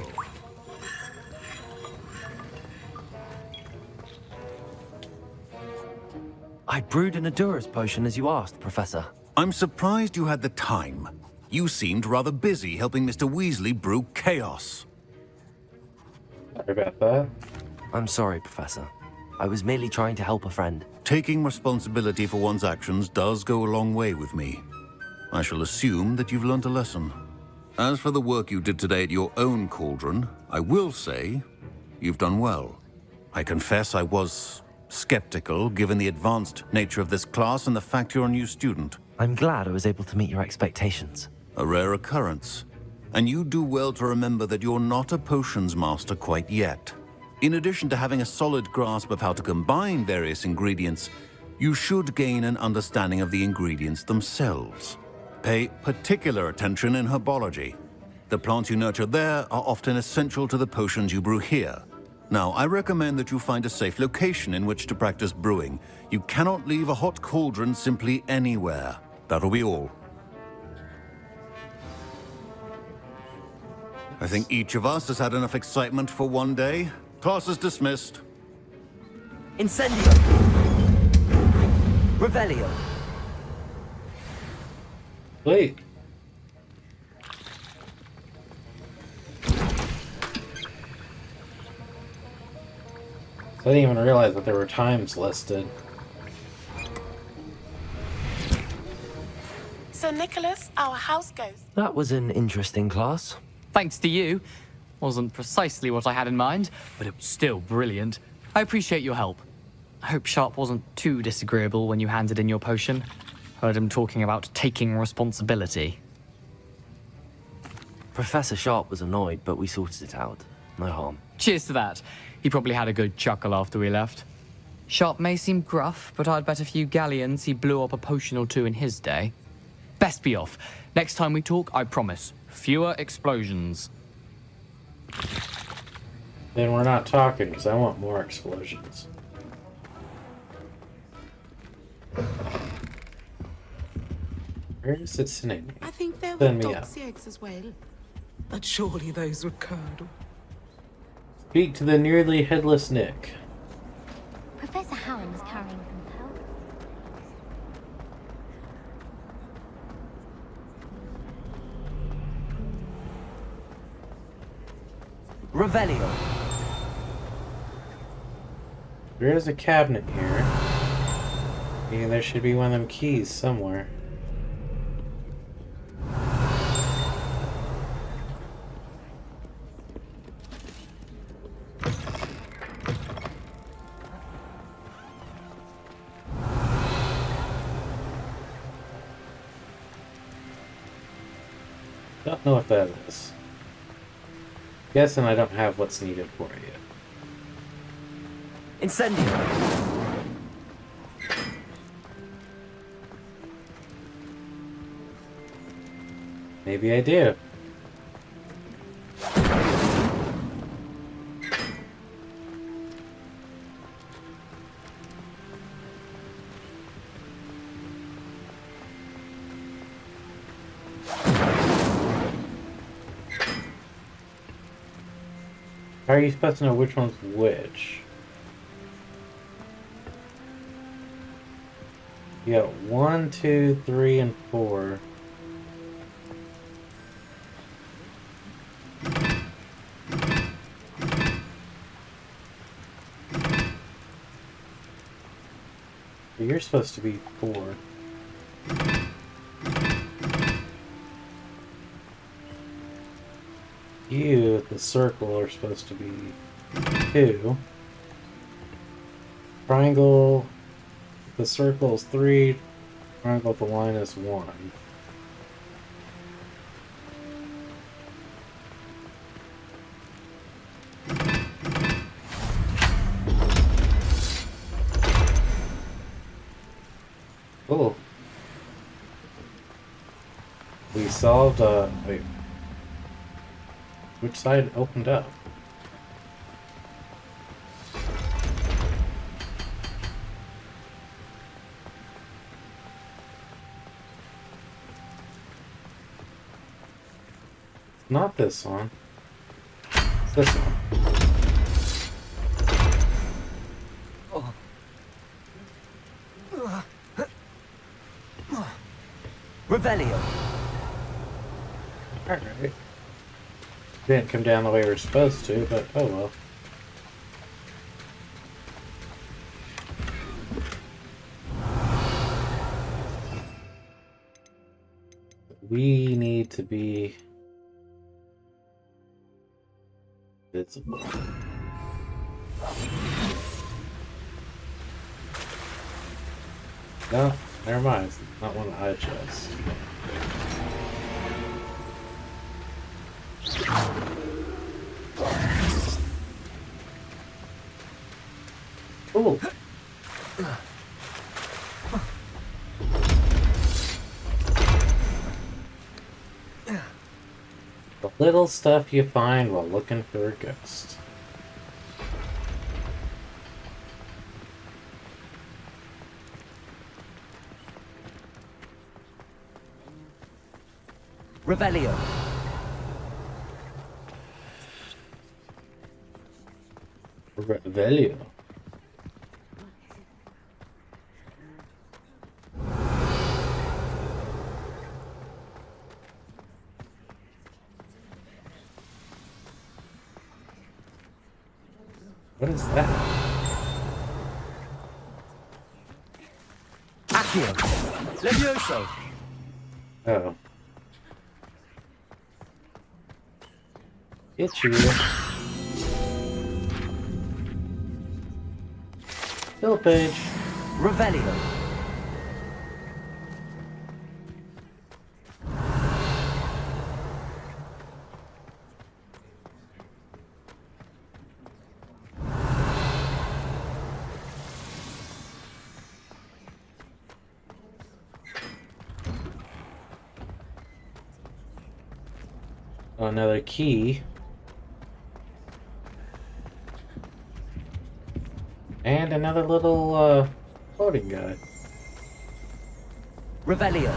I brewed an Adurus potion as you asked, Professor. I'm surprised you had the time. You seemed rather busy helping Mr. Weasley brew chaos. Sorry about that. I'm sorry, Professor. I was merely trying to help a friend. Taking responsibility for one's actions does go a long way with me. I shall assume that you've learnt a lesson. As for the work you did today at your own cauldron, I will say you've done well. I confess I was skeptical, given the advanced nature of this class and the fact you're a new student. I'm glad I was able to meet your expectations. A rare occurrence. And you do well to remember that you're not a potions master quite yet. In addition to having a solid grasp of how to combine various ingredients, you should gain an understanding of the ingredients themselves. Pay particular attention in herbology. The plants you nurture there are often essential to the potions you brew here. Now, I recommend that you find a safe location in which to practice brewing. You cannot leave a hot cauldron simply anywhere. That'll be all. I think each of us has had enough excitement for one day. Class is dismissed. Incendio! Revelio! Wait. I didn't even realize that there were times listed. So, Nicholas, our house ghost. That was an interesting class. Thanks to you. Wasn't precisely what I had in mind, but it was still brilliant. I appreciate your help. I hope Sharp wasn't too disagreeable when you handed in your potion. Heard him talking about taking responsibility. Professor Sharp was annoyed, but we sorted it out. No harm. Cheers to that. He probably had a good chuckle after we left. Sharp may seem gruff, but I'd bet a few galleons he blew up a potion or two in his day. Best be off. Next time we talk, I promise, fewer explosions. Then we're not talking, because I want more explosions. Where is it sitting? I think there were Send me up. dogs' eggs as well. But surely those were curdled. Speak to the nearly headless Nick. Professor Howard was carrying some powder. Revelio! There is a cabinet here. Yeah, there should be one of them keys somewhere. Don't know what that is. Guessing I don't have what's needed for it yet. Incendio! Maybe I do. How are you supposed to know which one's which? You got 1, 2, 3, and 4. You're supposed to be 4. You, the circle, are supposed to be 2. Triangle, the circle is 3. Triangle with the line is 1. Oh. We solved, wait. Which side opened up? not this one. It's this one. Revelio. Alright. Didn't come down the way we were supposed to, but oh well. We need to be visible. No, never mind. It's not one I chose. Ooh. The little stuff you find while looking for a ghost. Revelio. Revelio. What is that? Accio. Levioso. Oh. Get you. Fill page. Revelio. Another key. And another little floating guy. Revelio.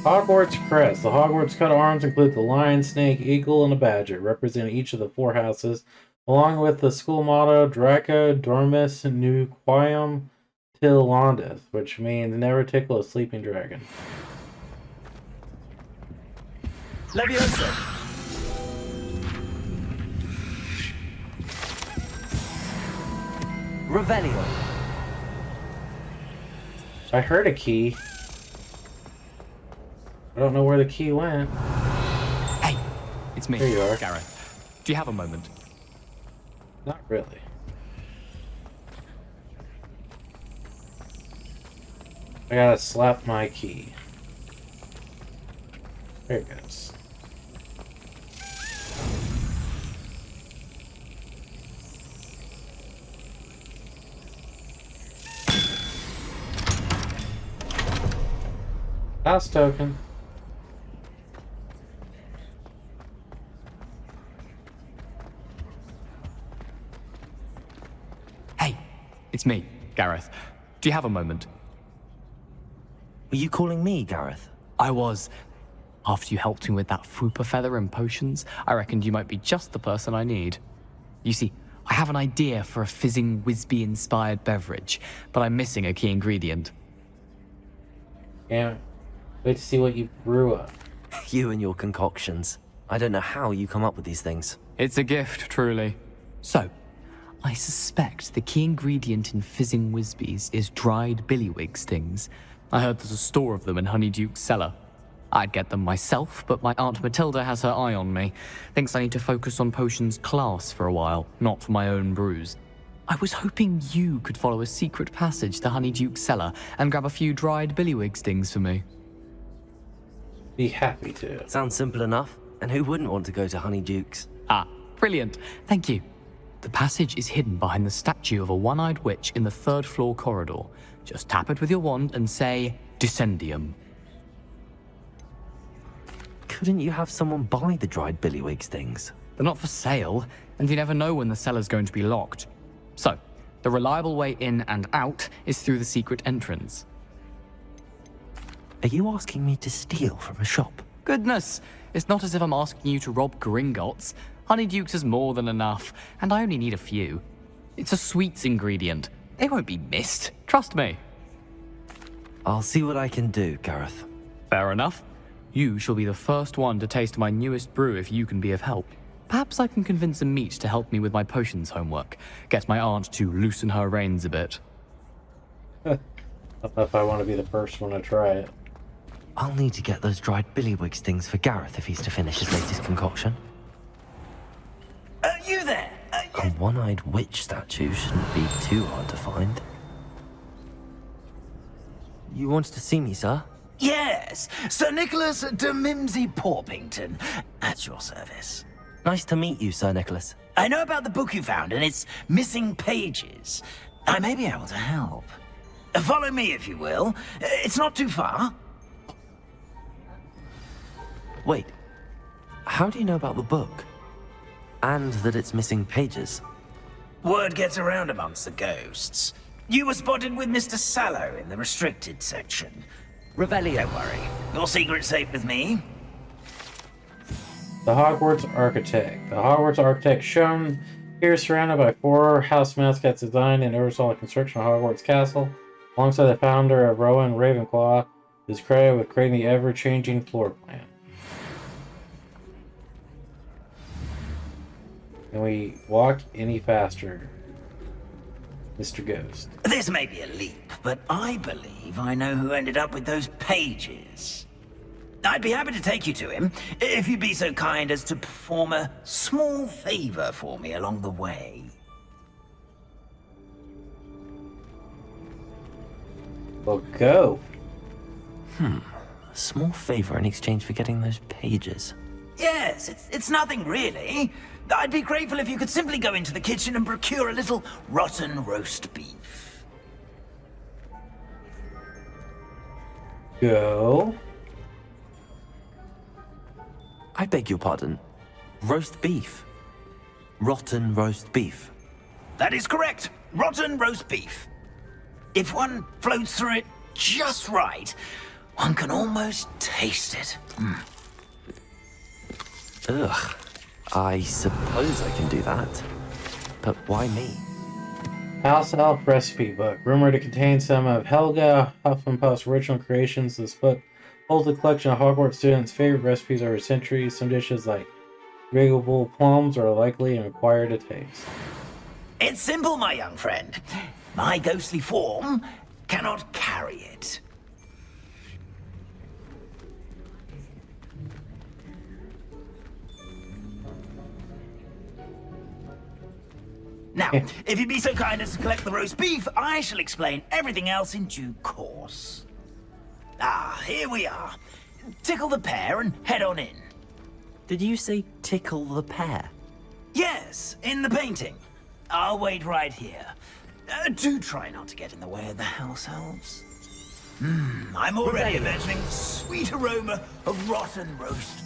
Hogwarts crest. The Hogwarts coat of arms include the lion, snake, eagle, and a badger, representing each of the 4 houses, along with the school motto Draco Dormis Nuquam Till Londith, which means never tickle a sleeping dragon. Levioso. Revelio. I heard a key. I don't know where the key went. Hey, it's me. There you are. Gareth. Do you have a moment? Not really. I gotta slap my key. There it goes. House token. Hey, it's me, Gareth. Do you have a moment? Were you calling me, Gareth? I was. After you helped me with that Fupa feather and potions, I reckoned you might be just the person I need. You see, I have an idea for a fizzing Wisby-inspired beverage, but I'm missing a key ingredient. Yeah. Wait to see what you brew up. You and your concoctions. I don't know how you come up with these things. It's a gift, truly. So, I suspect the key ingredient in fizzing Wisbies is dried billywig stings. I heard there's a store of them in Honeyduke's cellar. I'd get them myself, but my Aunt Matilda has her eye on me. Thinks I need to focus on potions class for a while, not for my own brews. I was hoping you could follow a secret passage to Honeyduke's cellar and grab a few dried billywig stings for me. Be happy to. Sounds simple enough. And who wouldn't want to go to Honeyduke's? Ah, brilliant. Thank you. The passage is hidden behind the statue of a one-eyed witch in the 3rd floor corridor. Just tap it with your wand and say, Descendium. Couldn't you have someone buy the dried billywig stings? They're not for sale, and you never know when the cellar's going to be locked. So, the reliable way in and out is through the secret entrance. Are you asking me to steal from a shop? Goodness, it's not as if I'm asking you to rob Gringotts. Honeydukes is more than enough, and I only need a few. It's a sweets ingredient. They won't be missed. Trust me. I'll see what I can do, Gareth. Fair enough. You shall be the first one to taste my newest brew if you can be of help. Perhaps I can convince a meat to help me with my potions homework. Get my aunt to loosen her reins a bit. I don't know if I want to be the first one to try it. I'll need to get those dried billywigs things for Gareth if he's to finish his latest concoction. You there? A one-eyed witch statue shouldn't be too hard to find. You wanted to see me, sir? Yes, Sir Nicholas de Mimsy Porpington, at your service. Nice to meet you, Sir Nicholas. I know about the book you found and its missing pages. I may be able to help. Follow me, if you will. It's not too far. Wait, how do you know about the book? And that it's missing pages? Word gets around amongst the ghosts. You were spotted with Mr. Sallow in the restricted section. Revelio. Don't worry. Your secret's safe with me. The Hogwarts Architect. The Hogwarts Architect shown here is surrounded by 4 house mascots designed and oversaw the construction of Hogwarts Castle. Alongside the founder of Rowan Ravenclaw, is credited with creating the ever-changing floor plan. Can we walk any faster, Mr. Ghost? This may be a leap, but I believe I know who ended up with those pages. I'd be happy to take you to him, if you'd be so kind as to perform a small favor for me along the way. Well, go. A small favor in exchange for getting those pages. Yes, it's nothing really. I'd be grateful if you could simply go into the kitchen and procure a little rotten roast beef. Go. I beg your pardon. Roast beef. Rotten roast beef. That is correct. Rotten roast beef. If one floats through it just right, one can almost taste it. Ugh. I suppose I can do that. But why me? House Elf Recipe Book. Rumored to contain some of Helga Hufflepuff's original creations, this book holds a collection of Hogwarts students' favorite recipes over centuries. Some dishes like Griggle plums are likely and required a taste. It's simple, my young friend. My ghostly form cannot carry it. Now, if you'd be so kind as to collect the roast beef, I shall explain everything else in due course. Ah, here we are. Tickle the pear and head on in. Did you say tickle the pear? Yes, in the painting. I'll wait right here. Do try not to get in the way of the house elves. I'm already imagining the sweet aroma of rotten roast.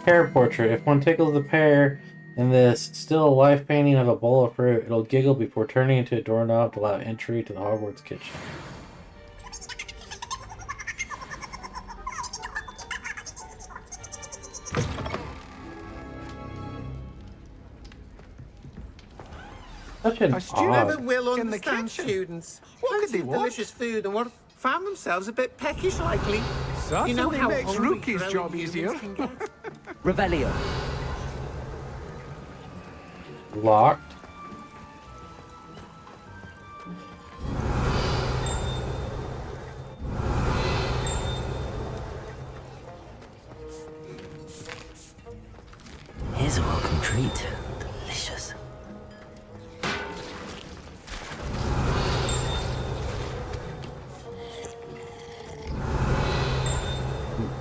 Pear portrait. If one tickles the pear in this still life painting of a bowl of fruit, it'll giggle before turning into a doorknob to allow entry to the Hogwarts kitchen. Such an Never odd. will understand students. Plenty of delicious food and what found themselves a bit peckish lately. You know how makes hungry Rookie's growing job humans easier. can get. Revelio. Locked. Here's a welcome treat. Delicious.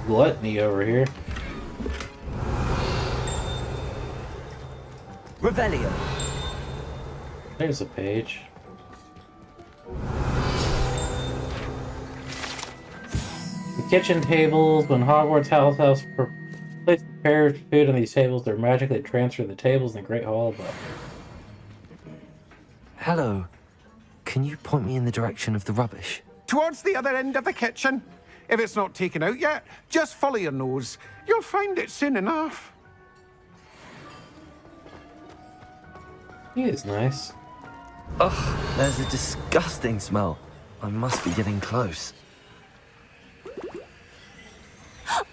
Gluttony over here. Revelio. There's a page. The kitchen tables. When Hogwarts house elves place prepared food on these tables, they're magically transferred to the tables in the Great Hall above. Hello. Can you point me in the direction of the rubbish? Towards the other end of the kitchen. If it's not taken out yet, just follow your nose. You'll find it soon enough. He is nice. Ugh, there's a disgusting smell. I must be getting close.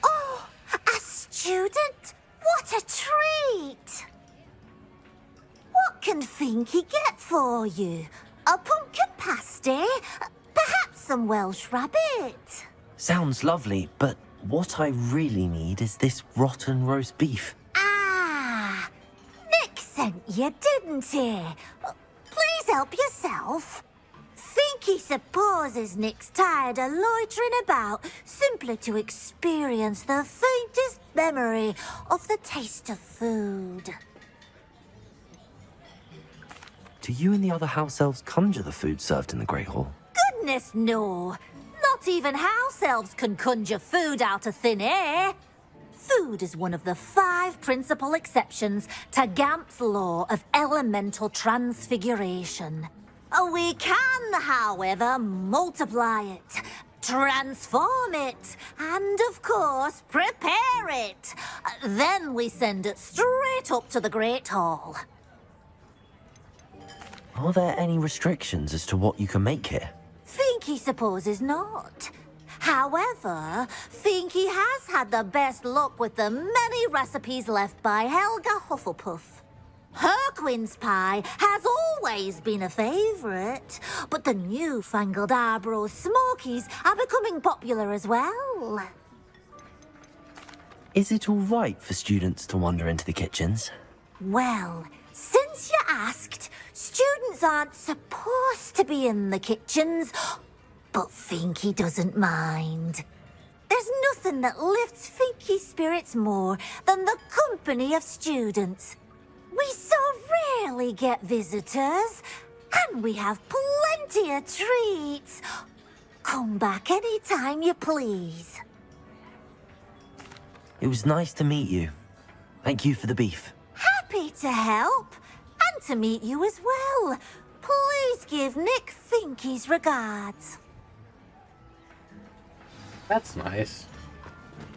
Oh, a student? What a treat! What can Finky get for you? A pumpkin pasty? Perhaps some Welsh rabbit? Sounds lovely, but what I really need is this rotten roast beef. Ah, Nick sent you, didn't he? Please help yourself. Finky supposes Nick's tired of loitering about simply to experience the faintest memory of the taste of food. Do you and the other house elves conjure the food served in the Great Hall? Goodness, no. Not even house elves can conjure food out of thin air. Food is one of the 5 principal exceptions to Gamp's law of elemental transfiguration. We can, however, multiply it, transform it, and, of course, prepare it. Then we send it straight up to the Great Hall. Are there any restrictions as to what you can make here? Finky supposes not. However, Finky has had the best luck with the many recipes left by Helga Hufflepuff. Her quince pie has always been a favourite, but the newfangled Arbroath Smokies are becoming popular as well. Is it all right for students to wander into the kitchens? Well, since you asked, students aren't supposed to be in the kitchens, but Finky doesn't mind. There's nothing that lifts Finky's spirits more than the company of students. We so rarely get visitors, and we have plenty of treats. Come back any time you please. It was nice to meet you. Thank you for the beef. Happy to help, and to meet you as well. Please give Nick Finky's regards. That's nice.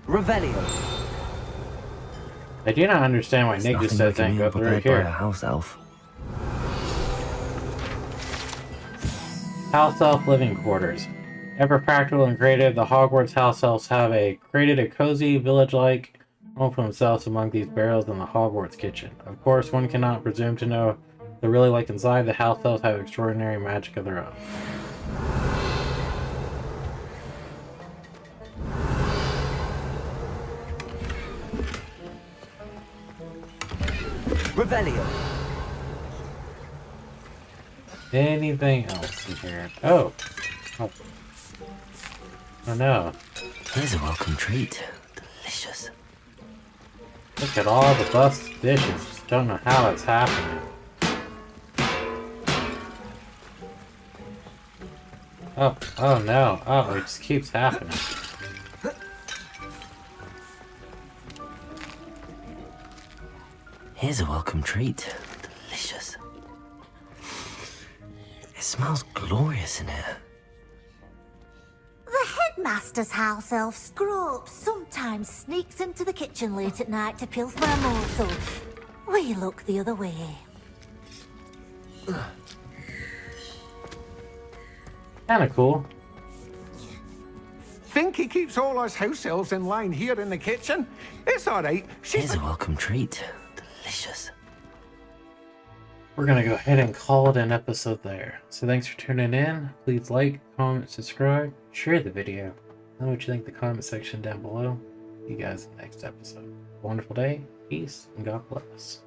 Revelio. I do not understand why Nick just said thank go through here. House elf. House elf living quarters. Ever practical and creative, the Hogwarts house elves have created a cozy, village-like home for themselves among these barrels in the Hogwarts kitchen. Of course, one cannot presume to know what they're really like inside. The house elves have extraordinary magic of their own. Revelio. Anything else in here? Oh. Oh. Oh no. Here's a welcome treat. Delicious. Look at all the busted dishes. Just don't know how it's happening. Oh, oh no. Oh, it just keeps happening. Here's a welcome treat. Delicious. It smells glorious in here. The headmaster's house elf Scrope sometimes sneaks into the kitchen late at night to pilfer a morsel. We look the other way. Kinda cool. Finky keeps all us house elves in line here in the kitchen. It's all right. Here's a welcome treat. Delicious. We're gonna go ahead and call it an episode there. So thanks for tuning in. Please like, comment, subscribe, share the video. Let me know what you think in the comment section down below. See you guys in the next episode. Wonderful day, peace, and God bless.